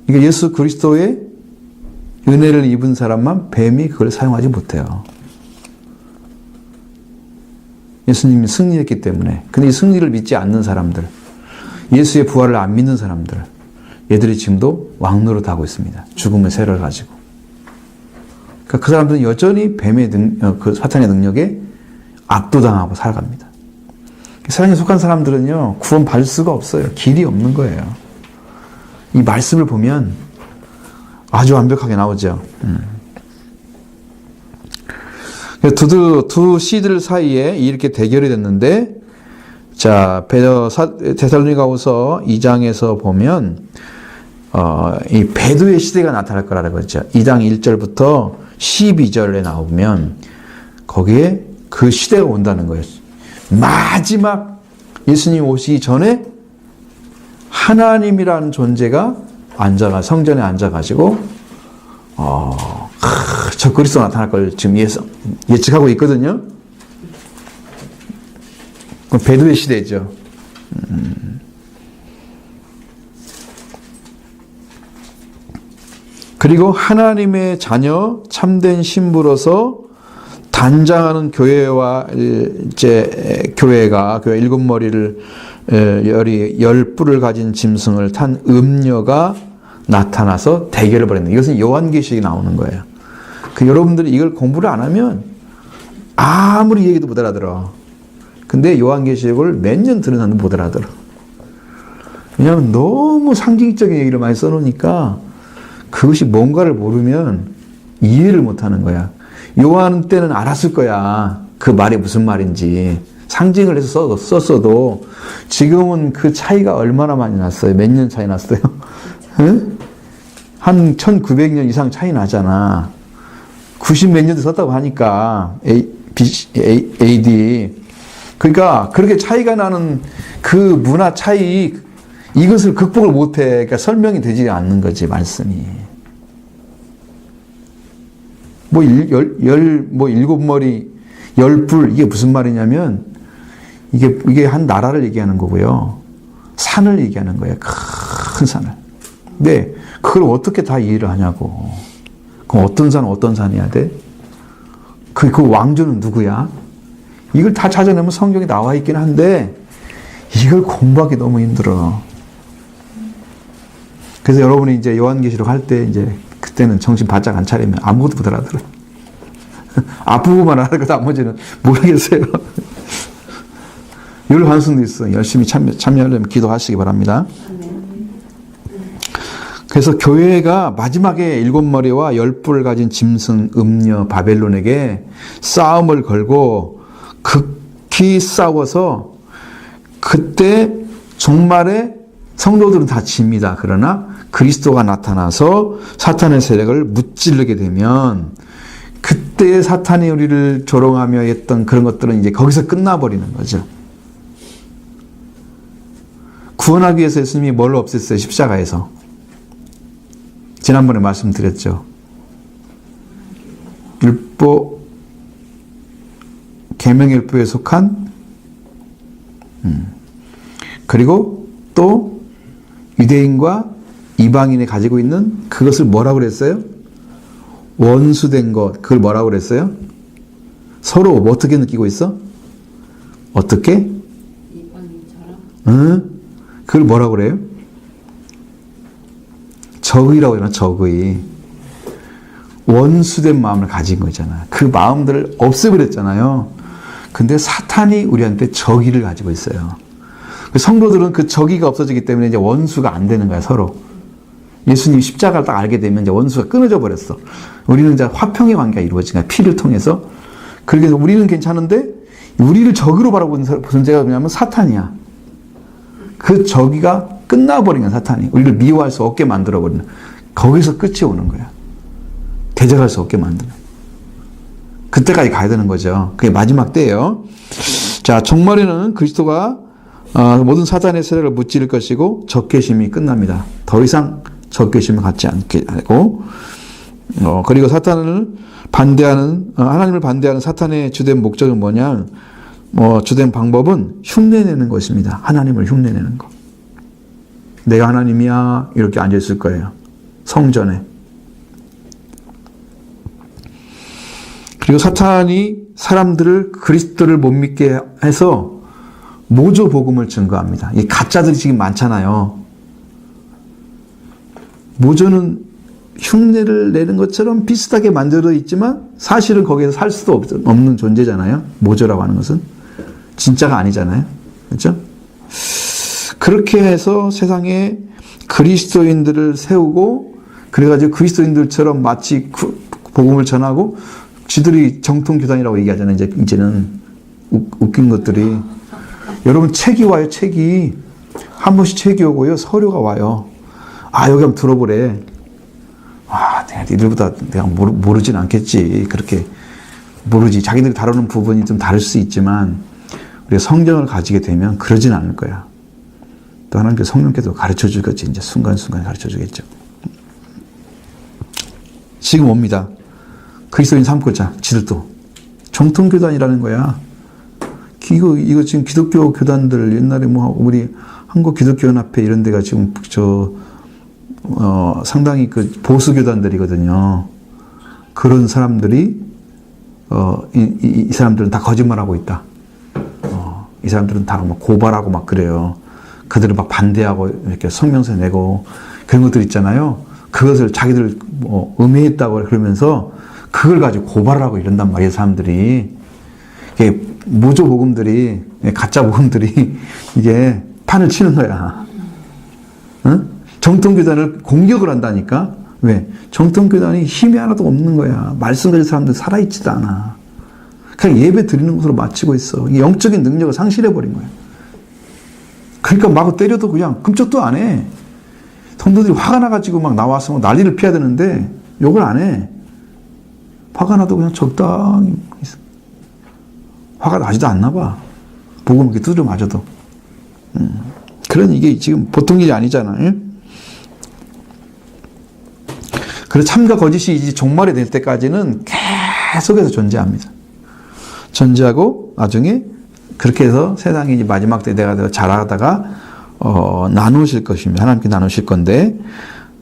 이게 예수 그리스도의 은혜를 입은 사람만 뱀이 그걸 사용하지 못해요. 예수님이 승리했기 때문에. 근데 이 승리를 믿지 않는 사람들, 예수의 부활을 안 믿는 사람들, 얘들이 지금도 왕노릇하고 있습니다. 죽음의 세를 가지고. 그러니까 그 사람들은 여전히 그 사탄의 능력에 압도당하고 살아갑니다. 세상에 속한 사람들은요, 구원 받을 수가 없어요. 길이 없는 거예요. 이 말씀을 보면 아주 완벽하게 나오죠. 두 씨들 사이에 이렇게 대결이 됐는데, 자, 데살로니가후서 2장에서 보면, 이 배도의 시대가 나타날 거라는 거죠. 2장 1절부터 12절에 나오면, 거기에 그 시대가 온다는 거예요. 마지막 예수님 오시기 전에 하나님이라는 존재가 성전에 앉아가지고, 저 그리스도 나타날 걸 지금 예측하고 있거든요. 배도의 시대죠. 그리고 하나님의 자녀, 참된 신부로서 단장하는 교회가 일곱 머리를 열 뿔을 가진 짐승을 탄 음녀가 나타나서 대결을 벌였는, 이것은 요한계시록이 나오는 거예요. 여러분들이 이걸 공부를 안 하면 아무리 얘기도 못 알아들어. 근데 요한계시록을 몇 년 들은 사람도 못 알아들어. 왜냐하면 너무 상징적인 얘기를 많이 써놓으니까 그것이 뭔가를 모르면 이해를 못하는 거야. 요한 때는 알았을 거야. 그 말이 무슨 말인지. 상징을 해서 썼어도 지금은 그 차이가 얼마나 많이 났어요. 몇 년 차이 났어요? 응? 한 1900년 이상 차이 나잖아. 90 몇 년도 썼다고 하니까 AD. 그러니까 그렇게 차이가 나는 그 문화 차이, 이것을 극복을 못해. 그러니까 설명이 되지 않는 거지, 말씀이. 일곱 머리, 열 뿔, 이게 무슨 말이냐면, 이게 한 나라를 얘기하는 거고요. 산을 얘기하는 거예요. 큰 산을. 근데 그걸 어떻게 다 이해를 하냐고. 그럼 어떤 산이야 돼? 그 왕조는 누구야? 이걸 다 찾아내면 성경에 나와 있긴 한데, 이걸 공부하기 너무 힘들어. 그래서 여러분이 이제 요한계시록 할 때 그때는 정신 바짝 안 차리면 아무것도 못 알아들어. 앞부분만 알아듣고 나머지는 모르겠어요. 열 환승도 있어. 열심히 참여하려면 기도하시기 바랍니다. 그래서 교회가 마지막에 일곱 머리와 열 뿔을 가진 짐승 음녀 바벨론에게 싸움을 걸고 극히 싸워서, 그때 종말에 성도들은 다 집니다. 그러나 그리스도가 나타나서 사탄의 세력을 무찌르게 되면, 그때 사탄이 우리를 조롱하며 했던 그런 것들은 이제 거기서 끝나버리는 거죠. 구원하기 위해서 예수님이 뭘 없앴어요? 십자가에서. 지난번에 말씀드렸죠. 계명율법에 속한, 그리고 또 유대인과 이방인이 가지고 있는 그것을 뭐라고 그랬어요? 원수된 것. 그걸 뭐라고 그랬어요? 서로 어떻게 느끼고 있어? 어떻게? 이방인처럼? 그걸 뭐라고 그래요? 적의라고 하잖아, 적의. 원수된 마음을 가진 거잖아. 그 마음들을 없애버렸잖아요. 근데 사탄이 우리한테 적의를 가지고 있어요. 성도들은 그 적의가 없어지기 때문에 이제 원수가 안 되는 거야, 서로. 예수님이 십자가를 딱 알게 되면 이제 원수가 끊어져 버렸어. 우리는 이제 화평의 관계가 이루어진 거야, 피를 통해서. 그래서 우리는 괜찮은데, 우리를 적으로 바라보는 존재가 뭐냐면 사탄이야. 그 적의가 끝나버린 거야, 사탄이. 우리를 미워할 수 없게 만들어버리는. 거기서 끝이 오는 거야. 대적할 수 없게 만드는. 그때까지 가야 되는 거죠. 그게 마지막 때예요. 자, 종말에는 그리스도가 모든 사탄의 세력을 무찌를 것이고 적개심이 끝납니다. 더 이상 적개심을 갖지 않게 하고, 그리고 사탄을 반대하는, 하나님을 반대하는 사탄의 주된 목적은 뭐냐? 주된 방법은 흉내내는 것입니다. 하나님을 흉내내는 것. 내가 하나님이야, 이렇게 앉아있을 거예요. 성전에. 그리고 사탄이 사람들을 그리스도를 못 믿게 해서 모조 복음을 증거합니다. 이 가짜들이 지금 많잖아요. 모조는 흉내를 내는 것처럼 비슷하게 만들어 있지만 사실은 거기에서 살 수도 없는 존재잖아요. 모조라고 하는 것은 진짜가 아니잖아요. 그렇죠? 그렇게 해서 세상에 그리스도인들을 세우고 그래가지고 그리스도인들처럼 마치 복음을 전하고 지들이 정통교단이라고 얘기하잖아요. 이제는 웃긴 것들이. 여러분 책이 와요. 책이 한 번씩 책이 오고요. 서류가 와요. 아 여기 한번 들어보래. 아 내가 니들보다 내가 모르진 않겠지. 그렇게 모르지. 자기들이 다루는 부분이 좀 다를 수 있지만 우리가 성경을 가지게 되면 그러진 않을 거야. 또 하나님께서 성령께서 가르쳐 주겠지. 이제 순간순간 가르쳐 주겠죠. 지금 옵니다. 그리스도인 삼고자 지들도 정통교단이라는 거야. 이거 지금 기독교 교단들 옛날에 뭐 우리 한국 기독교연합회 이런 데가 지금 상당히 그 보수 교단들이거든요. 그런 사람들이 이 사람들은 다 거짓말하고 있다. 이 사람들은 다 막 고발하고 막 그래요. 그들은 막 반대하고 이렇게 성명서 내고 그런 것들 있잖아요. 그것을 자기들 뭐 음해했다고 그러면서 그걸 가지고 고발을 하고 이런단 말이에요. 사람들이. 이게 모조 복음들이 가짜 복음들이 이게 판을 치는 거야. 응? 정통교단을 공격을 한다니까. 왜? 정통교단이 힘이 하나도 없는 거야. 말씀 가진 사람들 살아있지도 않아. 그냥 예배 드리는 것으로 마치고 있어. 영적인 능력을 상실해버린 거야. 그러니까 마구 때려도 그냥 끔찍도 안 해. 성도들이 화가 나가지고 막 나와서 막 난리를 피해야 되는데 욕을 안 해. 화가 나도 그냥 적당히 있어. 화가 나지도 않나 봐. 복음 이렇게 두드려 맞아도. 그런 이게 지금 보통 일이 아니잖아요. 그래서 참과 거짓이 이제 종말이 될 때까지는 계속해서 존재합니다. 존재하고 나중에 그렇게 해서 세상이 이제 마지막 때 내가 잘하다가 나누실 것입니다. 하나님께 나누실 건데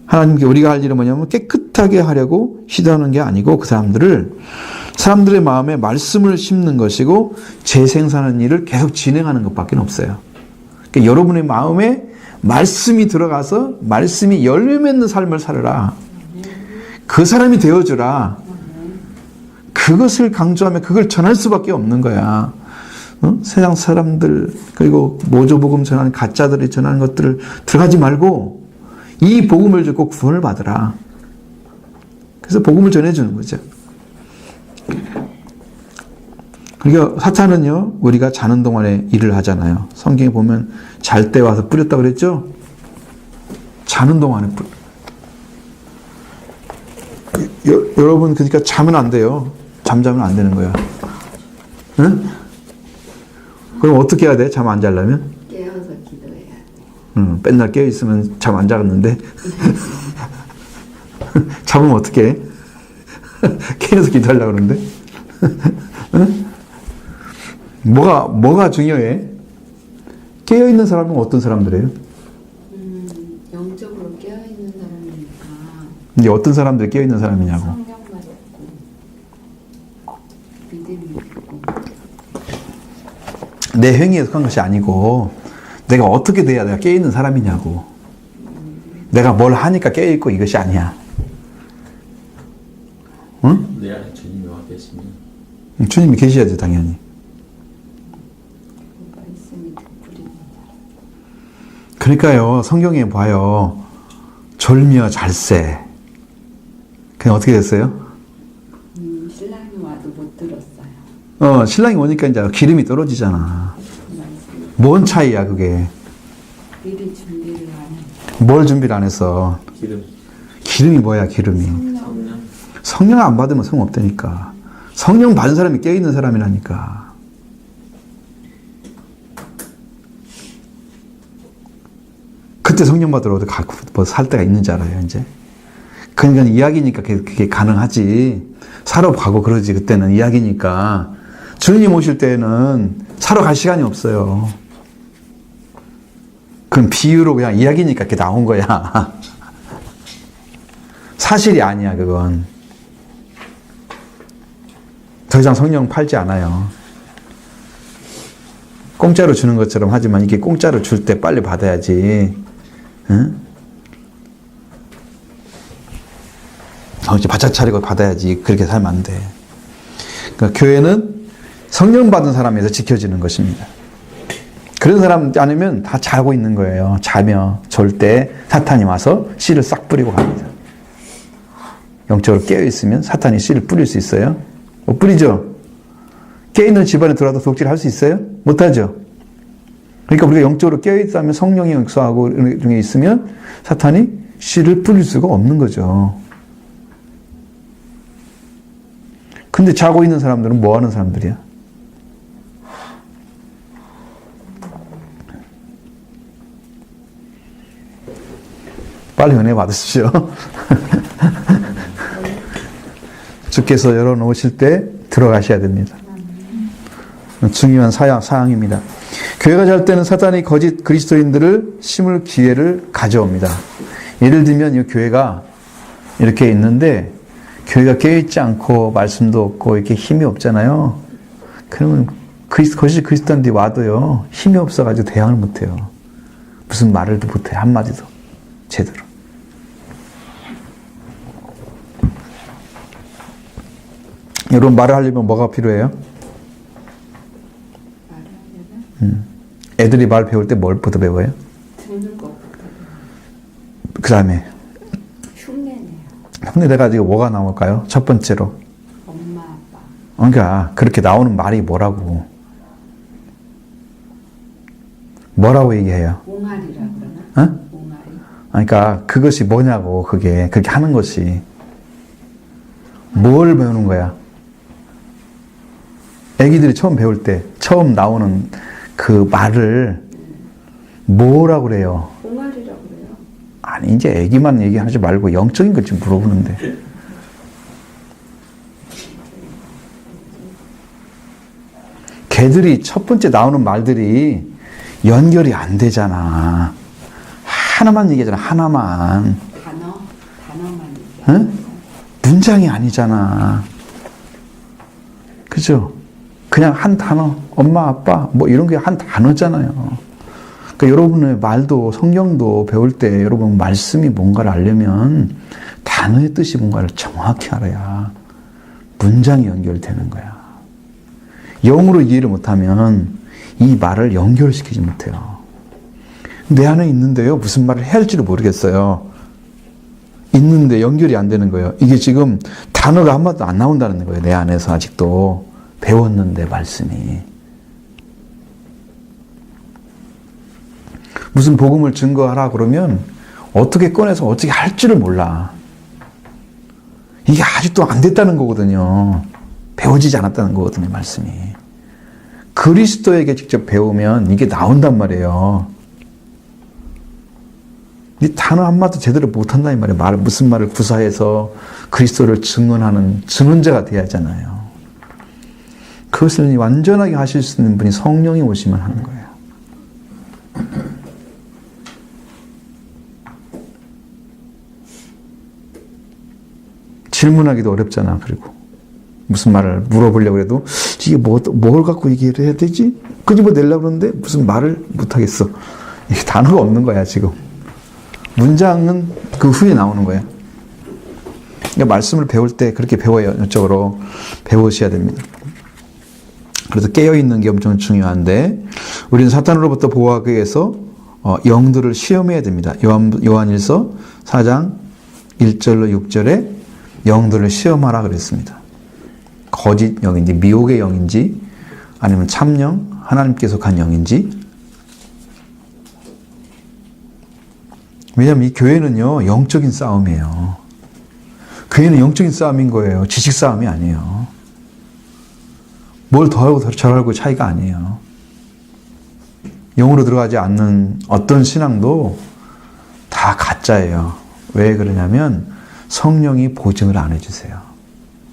하나님께 우리가 할 일은 뭐냐면 깨끗하게 하려고 시도하는 게 아니고 그 사람들의 마음에 말씀을 심는 것이고 재생산하는 일을 계속 진행하는 것밖에 없어요. 그러니까 여러분의 마음에 말씀이 들어가서 말씀이 열매 맺는 삶을 살아라. 그 사람이 되어주라. 그것을 강조하면 그걸 전할 수밖에 없는 거야. 세상 사람들 그리고 모조복음 전하는 가짜들이 전하는 것들을 들어가지 말고 이 복음을 듣고 구원을 받으라. 그래서 복음을 전해주는 거죠. 그러니까 사탄은요 우리가 자는 동안에 일을 하잖아요. 성경에 보면 잘 때 와서 뿌렸다고 그랬죠. 자는 동안에 여러분 그러니까 자면 안 돼요. 잠자면 안 되는 거야. 응? 그럼 어떻게 해야 돼? 잠 안 자려면? 깨어서 기도해야 돼. 응, 맨날 깨어 있으면 잠 안 자겠는데. 잠은 어떻게 해? 깨어서 기도하려고 그러는데. 응? 뭐가 중요해? 깨어 있는 사람은 어떤 사람들이에요? 영적으로 깨어 있는 사람이니까. 이제 어떤 사람들이 깨어 있는 사람이냐고. 성경만 있고 믿음이 있고. 내 행위에 속한 것이 아니고 내가 어떻게 돼야 내가 깨어 있는 사람이냐고. 내가 뭘 하니까 깨어 있고 이것이 아니야. 응? 내 안에 주님이 와 계시면 주님이 계셔야지 당연히. 말씀이 득불입니다. 그러니까요 성경에 봐요. 졸며 잘세. 그냥 어떻게 됐어요? 신랑이 와도 못 들었어요. 신랑이 오니까 이제 기름이 떨어지잖아. 그 말씀. 뭔 차이야 그게. 미리 준비를 안 해. 뭘 준비를 안 했어. 기름이 뭐야 기름이. 성령 안 받으면 소용 없다니까. 성령 받은 사람이 깨어있는 사람이라니까. 그때 성령 받으러 뭐 살 때가 있는 줄 알아요 이제. 그러니까 이야기니까 그게 가능하지. 사러 가고 그러지. 그때는 이야기니까. 주님 오실 때는 사러 갈 시간이 없어요. 그럼 비유로 그냥 이야기니까 이렇게 나온 거야. 사실이 아니야 그건. 더 이상 성령 팔지 않아요. 공짜로 주는 것처럼 하지만 이게 공짜로 줄 때 빨리 받아야지. 응? 정신 바짝 차리고 받아야지. 그렇게 살면 안 돼. 그러니까 교회는 성령 받은 사람에서 지켜지는 것입니다. 그런 사람 아니면 다 자고 있는 거예요. 자며 졸 때 사탄이 와서 씨를 싹 뿌리고 갑니다. 영적으로 깨어있으면 사탄이 씨를 뿌릴 수 있어요? 못 뿌리죠? 깨어있는 집안에 들어와도 도둑질 할 수 있어요? 못하죠? 그러니까 우리가 영적으로 깨어있다면 성령이 역사하고 중에 있으면 사탄이 씨를 뿌릴 수가 없는 거죠. 근데 자고 있는 사람들은 뭐 하는 사람들이야? 빨리 은혜 받으십시오. 주께서 열어놓으실 때 들어가셔야 됩니다. 중요한 사항입니다. 교회가 잘 때는 사탄이 거짓 그리스도인들을 심을 기회를 가져옵니다. 예를 들면 이 교회가 이렇게 있는데 교회가 깨어있지 않고 말씀도 없고 이렇게 힘이 없잖아요. 그러면 거짓 그리스도인들이 와도요 힘이 없어가지고 대항을 못해요. 무슨 말을도 못해 한마디도 제대로. 여러분 말을 하려면 뭐가 필요해요? 애들이 말 배울 때 뭘부터 배워요? 듣는 것부터. 그 다음에 흉내내요. 흉내내가지고 뭐가 나올까요? 첫 번째로 엄마 아빠. 그러니까 그렇게 나오는 말이 뭐라고 얘기해요? 옹알이라 그러나? 어? 옹알이. 그러니까 그것이 뭐냐고 그게 그렇게 하는 것이 뭘 배우는 거야? 애기들이 처음 배울 때 처음 나오는 그 말을 뭐라고 그래요? 옹알이라고 그래요. 아니 이제 애기만 얘기하지 말고 영적인 것 좀 물어보는데 걔들이 첫 번째 나오는 말들이 연결이 안 되잖아. 하나만 얘기하잖아. 하나만. 단어만 얘기해요. 응? 문장이 아니잖아. 그죠? 그냥 한 단어, 엄마, 아빠, 뭐 이런 게 한 단어잖아요. 그러니까 여러분의 말도 성경도 배울 때 여러분 말씀이 뭔가를 알려면 단어의 뜻이 뭔가를 정확히 알아야 문장이 연결되는 거야. 영으로 이해를 못하면 이 말을 연결시키지 못해요. 내 안에 있는데요. 무슨 말을 해야 할지를 모르겠어요. 있는데 연결이 안 되는 거예요. 이게 지금 단어가 한마디도 안 나온다는 거예요. 내 안에서 아직도. 배웠는데 말씀이. 무슨 복음을 증거하라 그러면 어떻게 꺼내서 어떻게 할 줄을 몰라. 이게 아직도 안 됐다는 거거든요. 배워지지 않았다는 거거든요. 말씀이. 그리스도에게 직접 배우면 이게 나온단 말이에요. 이 단어 한마디 제대로 못한다 이 말이에요. 무슨 말을 구사해서 그리스도를 증언하는 증언자가 돼야 하잖아요. 그것을 완전하게 하실 수 있는 분이 성령이 오시면 하는 거예요. 질문하기도 어렵잖아. 그리고 무슨 말을 물어보려고 해도 이게 뭘 갖고 얘기를 해야 되지? 끄집어내려고 그러는데 무슨 말을 못하겠어. 이게 단어가 없는 거야 지금. 문장은 그 후에 나오는 거예요. 그러니까 말씀을 배울 때 그렇게 배워요. 이쪽으로 배우셔야 됩니다. 그래서 깨어있는 게 엄청 중요한데 우리는 사탄으로부터 보호하기 위해서 영들을 시험해야 됩니다. 요한일서 4장 1절로 6절에 영들을 시험하라 그랬습니다. 거짓 영인지 미혹의 영인지 아니면 참영 하나님께서 간 영인지. 왜냐하면 이 교회는요 영적인 싸움이에요. 교회는 영적인 싸움인 거예요. 지식 싸움이 아니에요. 뭘 더하고 저하고 차이가 아니에요. 영으로 들어가지 않는 어떤 신앙도 다 가짜예요. 왜 그러냐면 성령이 보증을 안 해주세요.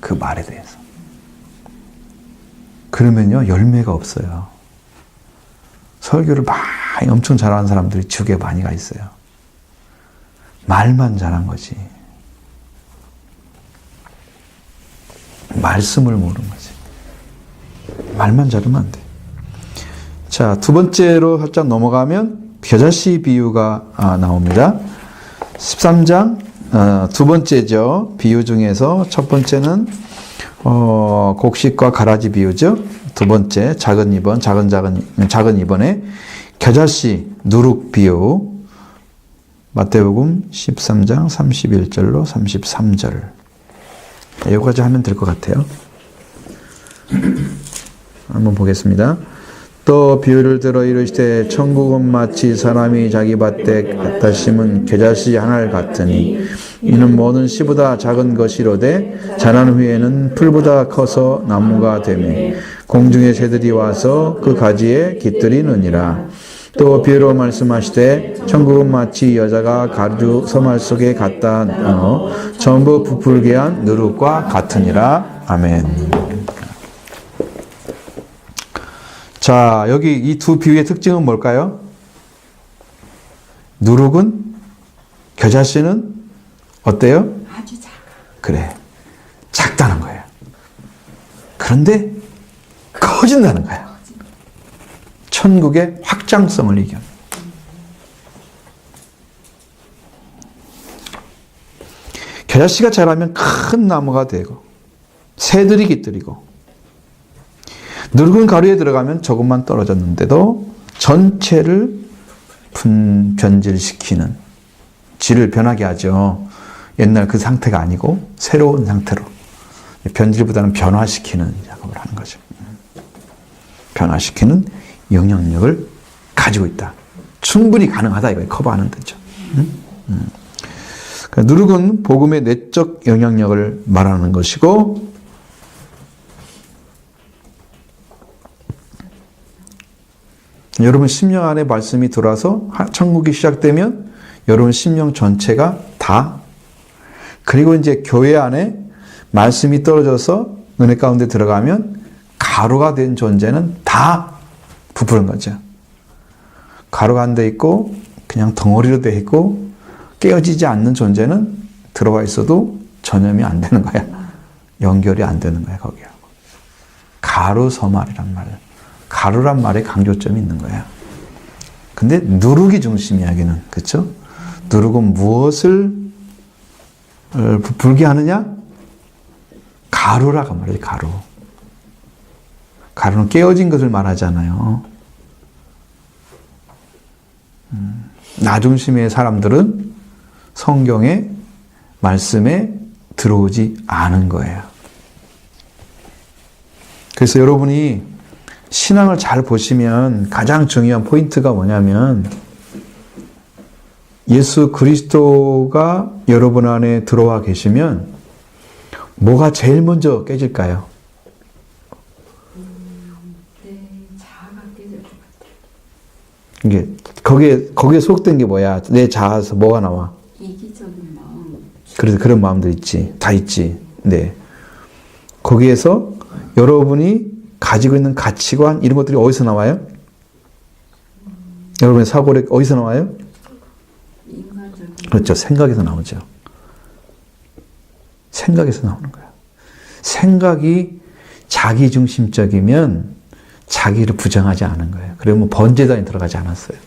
그 말에 대해서. 그러면요 열매가 없어요. 설교를 많이 엄청 잘하는 사람들이 주위에 많이 가 있어요. 말만 잘한 거지. 말씀을 모르는 거지. 말만 잘하면 안 돼. 자, 두 번째로 살짝 넘어가면 겨자씨 비유가 나옵니다. 13장 두 번째죠. 비유 중에서 첫 번째는 곡식과 가라지 비유죠. 두 번째 작은 2번에 겨자씨 누룩 비유. 마태복음 13장 31절로 33절. 여기까지 하면 될 것 같아요. 한번 보겠습니다. 또 비유를 들어 이르시되 천국은 마치 사람이 자기 밭에 갖다 심은 겨자씨 하나를 같으니 이는 모든 씨보다 작은 것이로되 자란 후에는 풀보다 커서 나무가 되매 공중의 새들이 와서 그 가지에 깃들이느니라. 또 비유로 말씀하시되 천국은 마치 여자가 가루 서말 속에 갖다 넣어 전부 부풀게 한 누룩과 같으니라. 아멘. 자, 여기 이 두 비유의 특징은 뭘까요? 누룩은, 겨자씨는 어때요? 아주 작아. 그래, 작다는 거예요. 그런데 커진다는 거야. 천국의 확장성을 이겨. 겨자씨가 자라면 큰 나무가 되고 새들이 깃들이고, 늙은 가루에 들어가면 조금만 떨어졌는데도 전체를 변질시키는, 질을 변하게 하죠. 옛날 그 상태가 아니고 새로운 상태로, 변질보다는 변화시키는 작업을 하는 거죠. 변화시키는 영향력을 가지고 있다. 충분히 가능하다, 이거 커버하는 데죠. 누룩은 복음의 내적 영향력을 말하는 것이고, 여러분 심령 안에 말씀이 들어와서 천국이 시작되면 여러분 심령 전체가 다, 그리고 이제 교회 안에 말씀이 떨어져서 은혜 가운데 들어가면 가루가 된 존재는 다 부풀은 거죠. 가루가 안 돼 있고 그냥 덩어리로 돼 있고 깨어지지 않는 존재는 들어와 있어도 전염이 안 되는 거야. 연결이 안 되는 거야, 거기하고. 가루 서말이란 말. 가루란 말에 강조점이 있는 거야. 근데 누룩이 중심이야, 여기는. 그렇죠? 누룩은 무엇을 부풀게 하느냐? 가루라고 말이에요, 가루. 가루는 깨어진 것을 말하잖아요. 나 중심의 사람들은 성경의 말씀에 들어오지 않은 거예요. 그래서 여러분이 신앙을 잘 보시면 가장 중요한 포인트가 뭐냐면, 예수 그리스도가 여러분 안에 들어와 계시면 뭐가 제일 먼저 깨질까요? 자아가 깨질 것 같아. 이게 거기에 속된 게 뭐야? 내 자아에서 뭐가 나와? 이기적인 마음. 그래서 그런 마음들 있지, 다 있지. 네. 거기에서 여러분이 가지고 있는 가치관, 이런 것들이 어디서 나와요? 여러분의 사고력 어디서 나와요? 인간적인. 그렇죠. 생각에서 나오죠. 생각에서 나오는 거야. 생각이 자기중심적이면 자기를 부정하지 않은 거예요. 그러면 번제단에 들어가지 않았어요.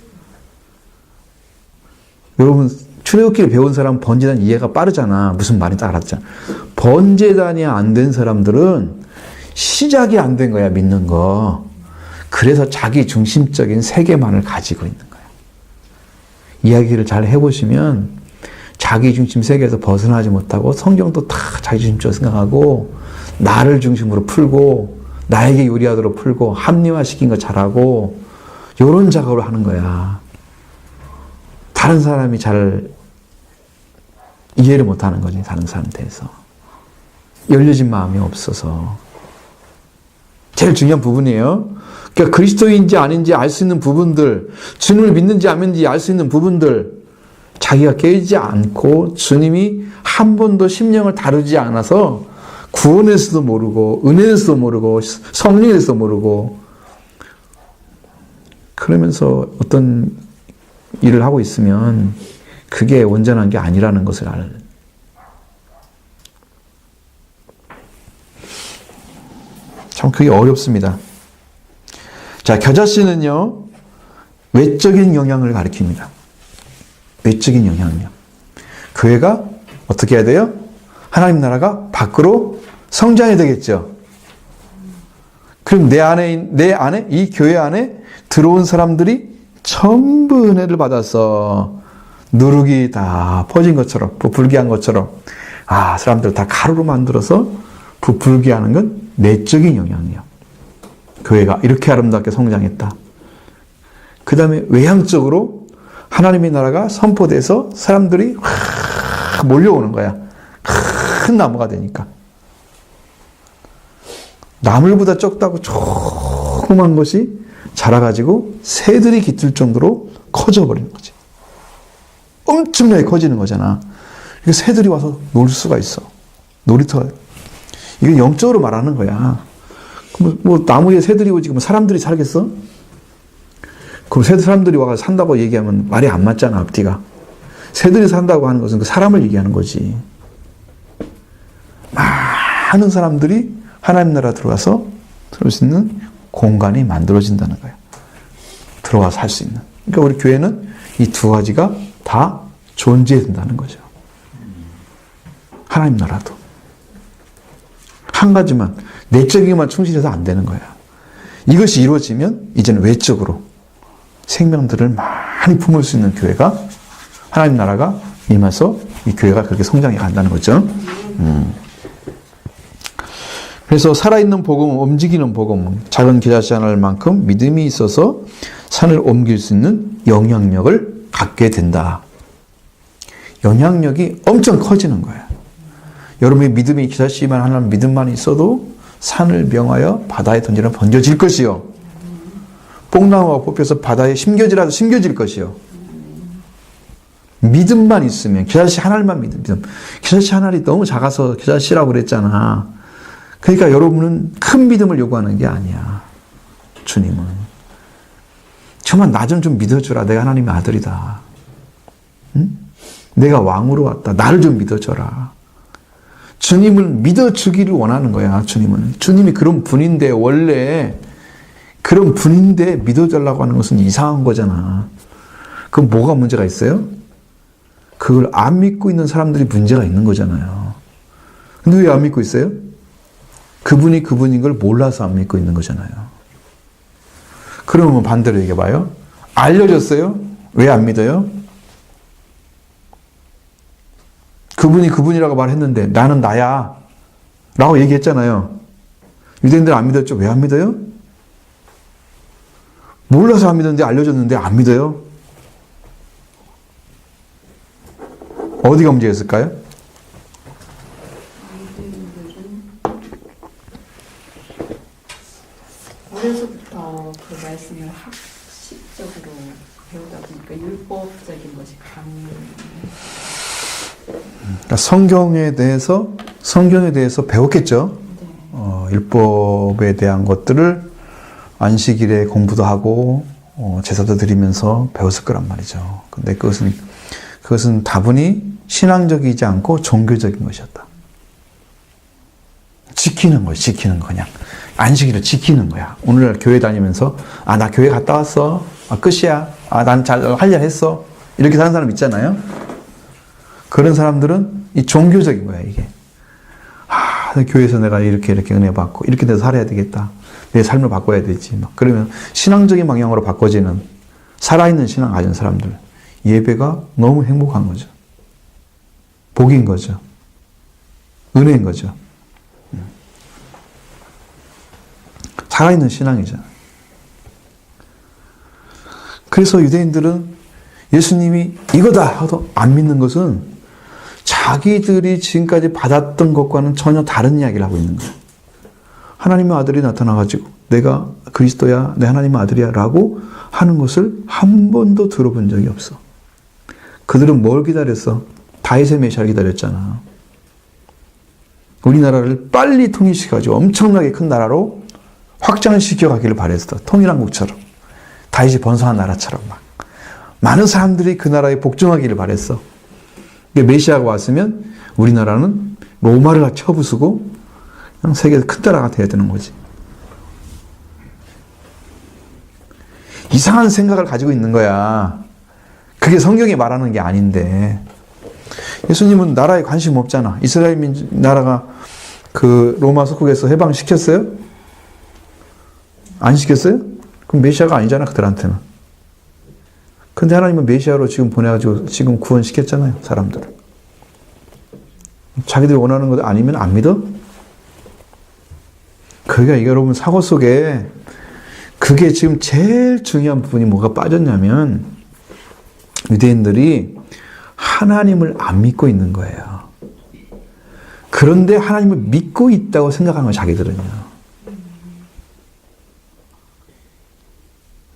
여러분, 출애굽기를 배운 사람은 번제단 이해가 빠르잖아. 무슨 말인지 알았잖아. 번제단이 안 된 사람들은 시작이 안 된 거야, 믿는 거. 그래서 자기 중심적인 세계만을 가지고 있는 거야. 이야기를 잘 해보시면 자기 중심 세계에서 벗어나지 못하고 성경도 다 자기 중심적으로 생각하고 나를 중심으로 풀고 나에게 요리하도록 풀고 합리화시킨 거 잘하고 이런 작업을 하는 거야. 다른 사람이 잘 이해를 못하는 거지, 다른 사람한테서. 열려진 마음이 없어서. 제일 중요한 부분이에요. 그러니까 그리스도인지 아닌지 알 수 있는 부분들, 주님을 믿는지 안 믿는지 알 수 있는 부분들, 자기가 깨지 않고 주님이 한 번도 심령을 다루지 않아서 구원에서도 모르고 은혜에서도 모르고 성령에서도 모르고 그러면서 어떤 일을 하고 있으면 그게 온전한 게 아니라는 것을 참 그게 어렵습니다. 자, 겨자씨는요, 외적인 영향을 가리킵니다. 외적인 영향력. 교회가 어떻게 해야 돼요? 하나님 나라가 밖으로 성장해야 되겠죠. 그럼 내 안에, 이 교회 안에 들어온 사람들이 전부 은혜를 받아서 누룩이 다 퍼진 것처럼, 부풀게 한 것처럼, 사람들을 다 가루로 만들어서 부풀게 하는 건 내적인 영향이에요. 교회가 이렇게 아름답게 성장했다. 그 다음에 외향적으로 하나님의 나라가 선포돼서 사람들이 몰려오는 거야. 큰 나무가 되니까. 나물보다 적다고 조그만 것이 자라가지고 새들이 깃들 정도로 커져버리는 거지. 엄청나게 커지는 거잖아. 그러니까 새들이 와서 놀 수가 있어. 놀이터. 이게 영적으로 말하는 거야. 뭐 나무에 새들이 오지 그럼 사람들이 살겠어? 그럼 사람들이 와서 산다고 얘기하면 말이 안 맞잖아, 앞뒤가. 새들이 산다고 하는 것은 그 사람을 얘기하는 거지. 많은 사람들이 하나님 나라 들어와서 살 수 있는 공간이 만들어진다는 거예요. 들어와서 살 수 있는. 그러니까 우리 교회는 이 두 가지가 다 존재해야 된다는 거죠. 하나님 나라도. 한 가지만, 내적이만 충실해서 안 되는 거야. 이것이 이루어지면 이제는 외적으로 생명들을 많이 품을 수 있는 교회가, 하나님 나라가 임해서 이 교회가 그렇게 성장해 간다는 거죠. 그래서 살아있는 복음, 움직이는 복음, 작은 겨자씨 하나일 만큼 믿음이 있어서 산을 옮길 수 있는 영향력을 갖게 된다. 영향력이 엄청 커지는 거야. 여러분의 믿음이 겨자씨만 하나님 믿음만 있어도 산을 명하여 바다에 던지면 던져질 것이요. 뽕나무가 뽑혀서 바다에 심겨지라도 심겨질 것이요. 믿음만 있으면, 겨자씨 하나만 믿음. 겨자씨 하나이 너무 작아서 겨자씨라고 그랬잖아. 그러니까 여러분은 큰 믿음을 요구하는 게 아니야. 주님은. 정말 나 좀 믿어주라. 내가 하나님의 아들이다. 응? 내가 왕으로 왔다. 나를 좀 믿어줘라. 주님을 믿어주기를 원하는 거야. 주님은. 주님이 그런 분인데 원래 그런 분인데 믿어달라고 하는 것은 이상한 거잖아. 그럼 뭐가 문제가 있어요? 그걸 안 믿고 있는 사람들이 문제가 있는 거잖아요. 근데 왜 안 믿고 있어요? 그분이 그분인 걸 몰라서 안 믿고 있는 거잖아요. 그러면 반대로 얘기해봐요. 알려줬어요? 왜 안 믿어요? 그분이 그분이라고 말했는데 나는 나야 라고 얘기했잖아요. 유대인들 안 믿었죠? 왜 안 믿어요? 몰라서 안 믿었는데 알려줬는데 안 믿어요? 어디가 문제였을까요? 어려서부터 그 말씀을 학식적으로 배우다 보니까 율법적인 것이 그러니까 성경에 대해서 배웠겠죠. 네. 율법에 대한 것들을 안식일에 공부도 하고 제사도 드리면서 배웠을 거란 말이죠. 근데 그것은 다분히 신앙적이지 않고 종교적인 것이었다. 지키는 그냥. 안식일을 지키는 거야. 오늘날 교회 다니면서, 나 교회 갔다 왔어. 끝이야. 난 잘 할 일 했어. 이렇게 사는 사람 있잖아요. 그런 사람들은 이 종교적인 거야, 이게. 교회에서 내가 이렇게 은혜 받고, 이렇게 돼서 살아야 되겠다. 내 삶을 바꿔야 되지. 그러면 신앙적인 방향으로 바꿔지는, 살아있는 신앙 가진 사람들. 예배가 너무 행복한 거죠. 복인 거죠. 은혜인 거죠. 살아있는 신앙이잖아요. 그래서 유대인들은 예수님이 이거다 하도 안 믿는 것은 자기들이 지금까지 받았던 것과는 전혀 다른 이야기를 하고 있는 거예요. 하나님의 아들이 나타나가지고 내가 그리스도야, 내 하나님의 아들이야 라고 하는 것을 한 번도 들어본 적이 없어. 그들은 뭘 기다렸어? 다윗의 메시아를 기다렸잖아. 우리나라를 빨리 통일시켜가지고 엄청나게 큰 나라로 확장시켜가기를 바랬어. 통일한국처럼. 다윗이 번성한 나라처럼 막. 많은 사람들이 그 나라에 복종하기를 바랬어. 메시아가 왔으면 우리나라는 로마를 쳐부수고 그냥 세계에서 큰 나라가 돼야 되는 거지. 이상한 생각을 가지고 있는 거야. 그게 성경이 말하는 게 아닌데. 예수님은 나라에 관심 없잖아. 이스라엘 나라가 그 로마 속국에서 해방시켰어요? 안 시켰어요? 그럼 메시아가 아니잖아, 그들한테는. 근데 하나님은 메시아로 지금 보내가지고 지금 구원시켰잖아요, 사람들을. 자기들이 원하는 것 아니면 안 믿어? 그러니까 이게 여러분 사고 속에 그게 지금 제일 중요한 부분이 뭐가 빠졌냐면 유대인들이 하나님을 안 믿고 있는 거예요. 그런데 하나님을 믿고 있다고 생각하는 거예요, 자기들은요.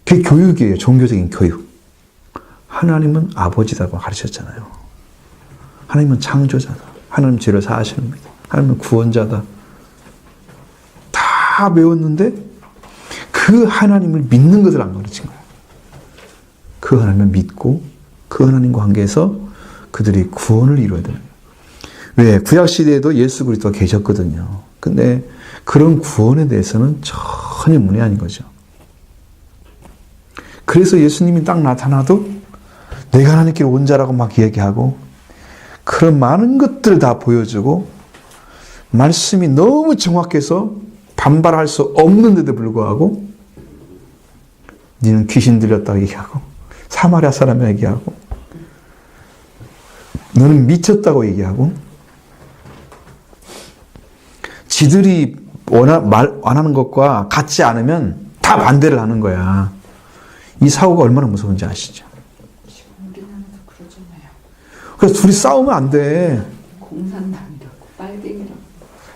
그게 교육이에요, 종교적인 교육. 하나님은 아버지라고 가르쳤잖아요. 하나님은 창조자다. 하나님은 죄를 사하시는 겁니다. 하나님은 구원자다. 다 배웠는데 그 하나님을 믿는 것을 안 가르친 거예요. 그 하나님을 믿고 그 하나님 관계에서 그들이 구원을 이루어야 되는 거예요. 왜? 구약시대에도 예수 그리스도가 계셨거든요. 근데 그런 구원에 대해서는 전혀 문외한인 거죠. 그래서 예수님이 딱 나타나도 내가 하나님께 온 자라고 막 얘기하고 그런 많은 것들을 다 보여주고 말씀이 너무 정확해서 반발할 수 없는데도 불구하고 너는 귀신 들렸다고 얘기하고 사마리아 사람이 얘기하고 너는 미쳤다고 얘기하고 지들이 원하는 것과 같지 않으면 다 반대를 하는 거야. 이 사고가 얼마나 무서운지 아시죠? 지금 우리나라도 그러잖아요. 그래서 둘이 싸우면 안 돼. 공산당이라고 빨갱이라고.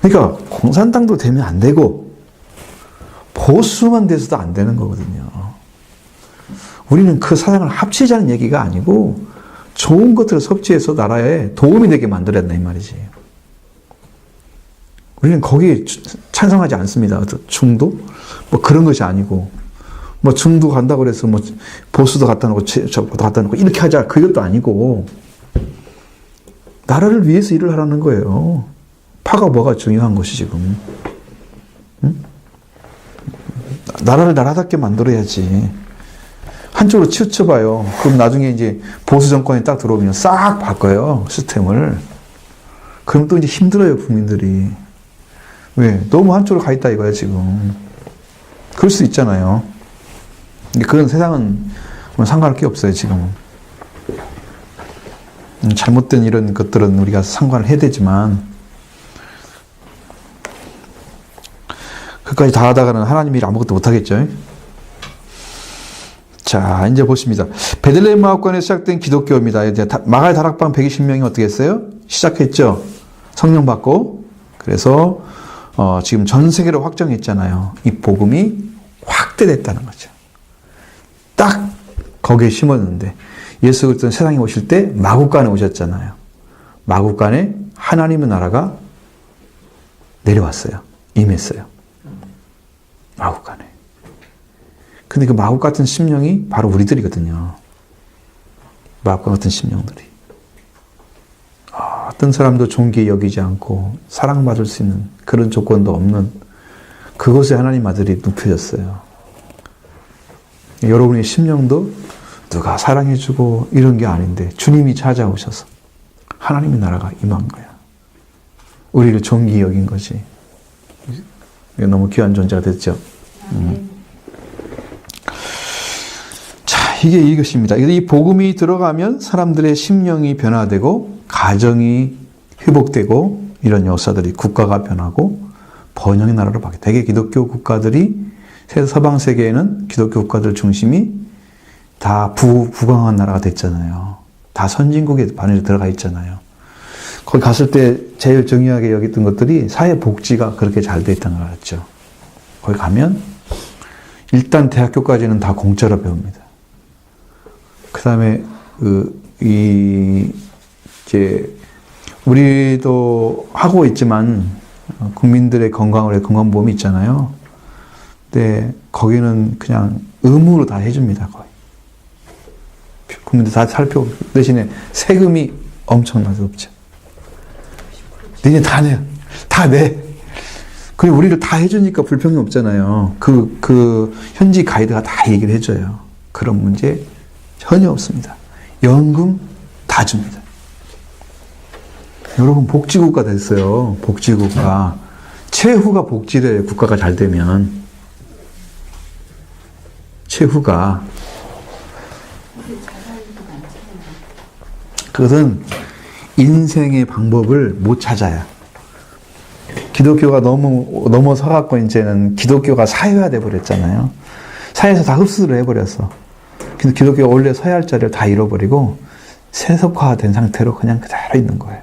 그러니까 공산당도 되면 안 되고 보수만 돼서도 안 되는 거거든요. 우리는 그 사상을 합치자는 얘기가 아니고 좋은 것들을 섭취해서 나라에 도움이 되게 만들어야 된다 이 말이지. 우리는 거기에 찬성하지 않습니다. 중도? 뭐 그런 것이 아니고 뭐 중도 간다고 그래서 뭐 보수도 갖다 놓고 저것도 갖다 놓고 이렇게 하자 그것도 아니고 나라를 위해서 일을 하라는 거예요. 파가 뭐가 중요한 것이 지금. 응? 나라를 나라답게 만들어야지. 한쪽으로 치우쳐봐요. 그럼 나중에 이제 보수 정권이 딱 들어오면 싹 바꿔요. 시스템을. 그럼 또 이제 힘들어요, 국민들이. 왜? 너무 한쪽으로 가 있다 이거야, 지금. 그럴 수 있잖아요. 그런 세상은 상관할 게 없어요, 지금. 잘못된 이런 것들은 우리가 상관을 해야 되지만, 그까지 다 하다가는 하나님이 아무것도 못하겠죠. 자, 이제 보십니다. 베들레헴 마을관에 시작된 기독교입니다. 이제 마가의 다락방 120명이 어떻게 했어요? 시작했죠. 성령 받고. 그래서 지금 전 세계로 확정했잖아요. 이 복음이 확대됐다는 거죠. 딱 거기에 심었는데 예수 그리스도는 세상에 오실 때 마국간에 오셨잖아요. 마국간에 하나님의 나라가 내려왔어요. 임했어요. 마국간에. 근데 그 마국 같은 심령이 바로 우리들이거든요. 마국간 같은 심령들이. 어떤 사람도 존귀히 여기지 않고 사랑받을 수 있는 그런 조건도 없는 그곳에 하나님 아들이 눕혀졌어요. 여러분의 심령도 누가 사랑해주고 이런 게 아닌데 주님이 찾아오셔서 하나님의 나라가 임한 거야. 우리를 존귀히 여긴 거지. 너무 귀한 존재가 됐죠. 자, 이게 이것입니다. 이 복음이 들어가면 사람들의 심령이 변화되고 가정이 회복되고 이런 역사들이 국가가 변하고 번영의 나라로 바뀌어요. 대개 기독교 국가들이 서방 세계에는 기독교 국가들 중심이 다 부강한 나라가 됐잖아요. 다 선진국에 반열에 들어가 있잖아요. 거기 갔을 때 제일 중요하게 여겼던 것들이 사회복지가 그렇게 잘 돼 있다는 걸 알았죠. 거기 가면 일단 대학교까지는 다 공짜로 배웁니다. 그 다음에 이제 우리도 하고 있지만 국민들의 건강을 위해 건강보험이 있잖아요. 근데 거기는 그냥 의무로 다 해줍니다. 거의. 국민들 다 살펴보고 대신에 세금이 엄청나게 높죠. 니네 다 내. 다 내. 그리고 우리를 다 해주니까 불평이 없잖아요. 그 현지 가이드가 다 얘기를 해줘요. 그런 문제 전혀 없습니다. 연금 다 줍니다. 여러분 복지국가 됐어요. 복지국가. 최후가 복지래. 국가가 잘 되면. 최후가. 그것은 인생의 방법을 못 찾아요. 기독교가 넘어서갖고 이제는 기독교가 사회화돼 버렸잖아요. 사회에서 다 흡수를 해버렸어. 근데 기독교가 원래 서야 할 자리를 다 잃어버리고 세속화된 상태로 그냥 그대로 있는 거예요.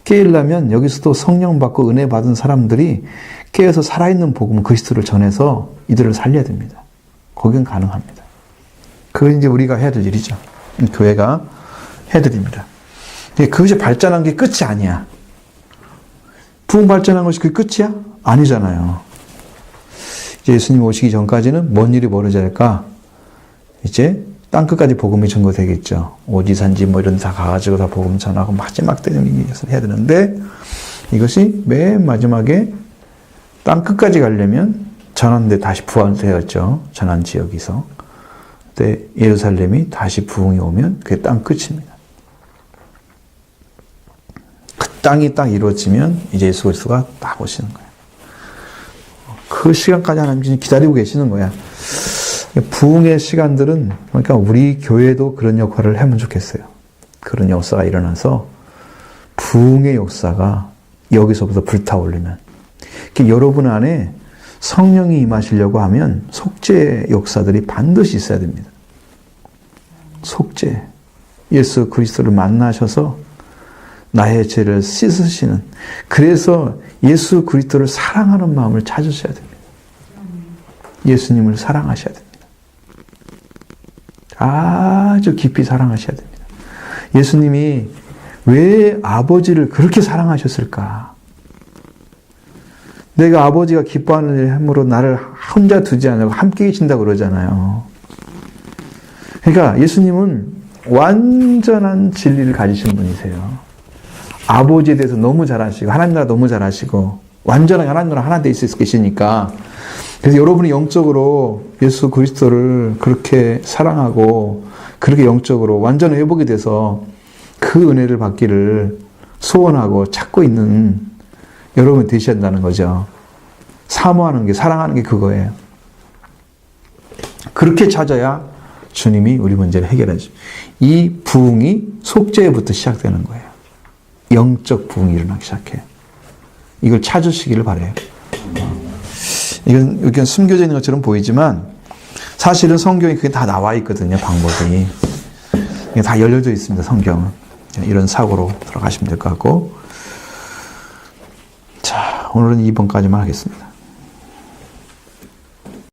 깨우려면 여기서도 성령 받고 은혜 받은 사람들이 깨어서 살아있는 복음 그리스도를 전해서 이들을 살려야 됩니다. 거긴 가능합니다. 그건 이제 우리가 해야 될 일이죠. 교회가 해드립니다. 그것이 발전한 게 끝이 아니야. 부흥 발전한 것이 그게 끝이야? 아니잖아요. 이제 예수님 오시기 전까지는 뭔 일이 벌어져야 할까? 이제 땅끝까지 복음이 전거되겠죠. 오지산지 뭐 이런 데 다 가가지고 다 복음 전하고 마지막 때는 이것을 해야 되는데 이것이 맨 마지막에 땅끝까지 가려면 전한데 다시 부활되었죠. 전한 지역에서. 그때 예루살렘이 다시 부흥이 오면 그게 땅끝입니다. 그 땅이 딱 이루어지면 이제 예수 그리스도가 딱 오시는 거예요. 그 시간까지 하나님이 기다리고 계시는 거야. 부흥의 시간들은 그러니까 우리 교회도 그런 역할을 하면 좋겠어요. 그런 역사가 일어나서 부흥의 역사가 여기서부터 불타오르면 여러분 안에 성령이 임하시려고 하면 속죄 역사들이 반드시 있어야 됩니다. 속죄. 예수 그리스도를 만나셔서 나의 죄를 씻으시는. 그래서 예수 그리스도를 사랑하는 마음을 찾으셔야 됩니다. 예수님을 사랑하셔야 됩니다. 아주 깊이 사랑하셔야 됩니다. 예수님이 왜 아버지를 그렇게 사랑하셨을까? 내가 아버지가 기뻐하는 일을 함으로 나를 혼자 두지 않고 함께 계신다고 그러잖아요. 그러니까 예수님은 완전한 진리를 가지신 분이세요. 아버지에 대해서 너무 잘 아시고 하나님 나라 너무 잘 아시고 완전하게 하나님 나라 하나 돼 있을 계시니까 그래서 여러분이 영적으로 예수 그리스도를 그렇게 사랑하고 그렇게 영적으로 완전 회복이 돼서 그 은혜를 받기를 소원하고 찾고 있는 여러분이 되셔야 한다는 거죠. 사모하는 게, 사랑하는 게 그거예요. 그렇게 찾아야 주님이 우리 문제를 해결하죠. 이 부흥이 속죄부터 시작되는 거예요. 영적 부흥이 일어나기 시작해요. 이걸 찾으시기를 바라요. 이건 숨겨져 있는 것처럼 보이지만 사실은 성경에 그게 다 나와 있거든요. 방법이. 이게 다 열려져 있습니다. 성경은. 이런 사고로 들어가시면 될 것 같고 자, 오늘은 2번까지만 하겠습니다.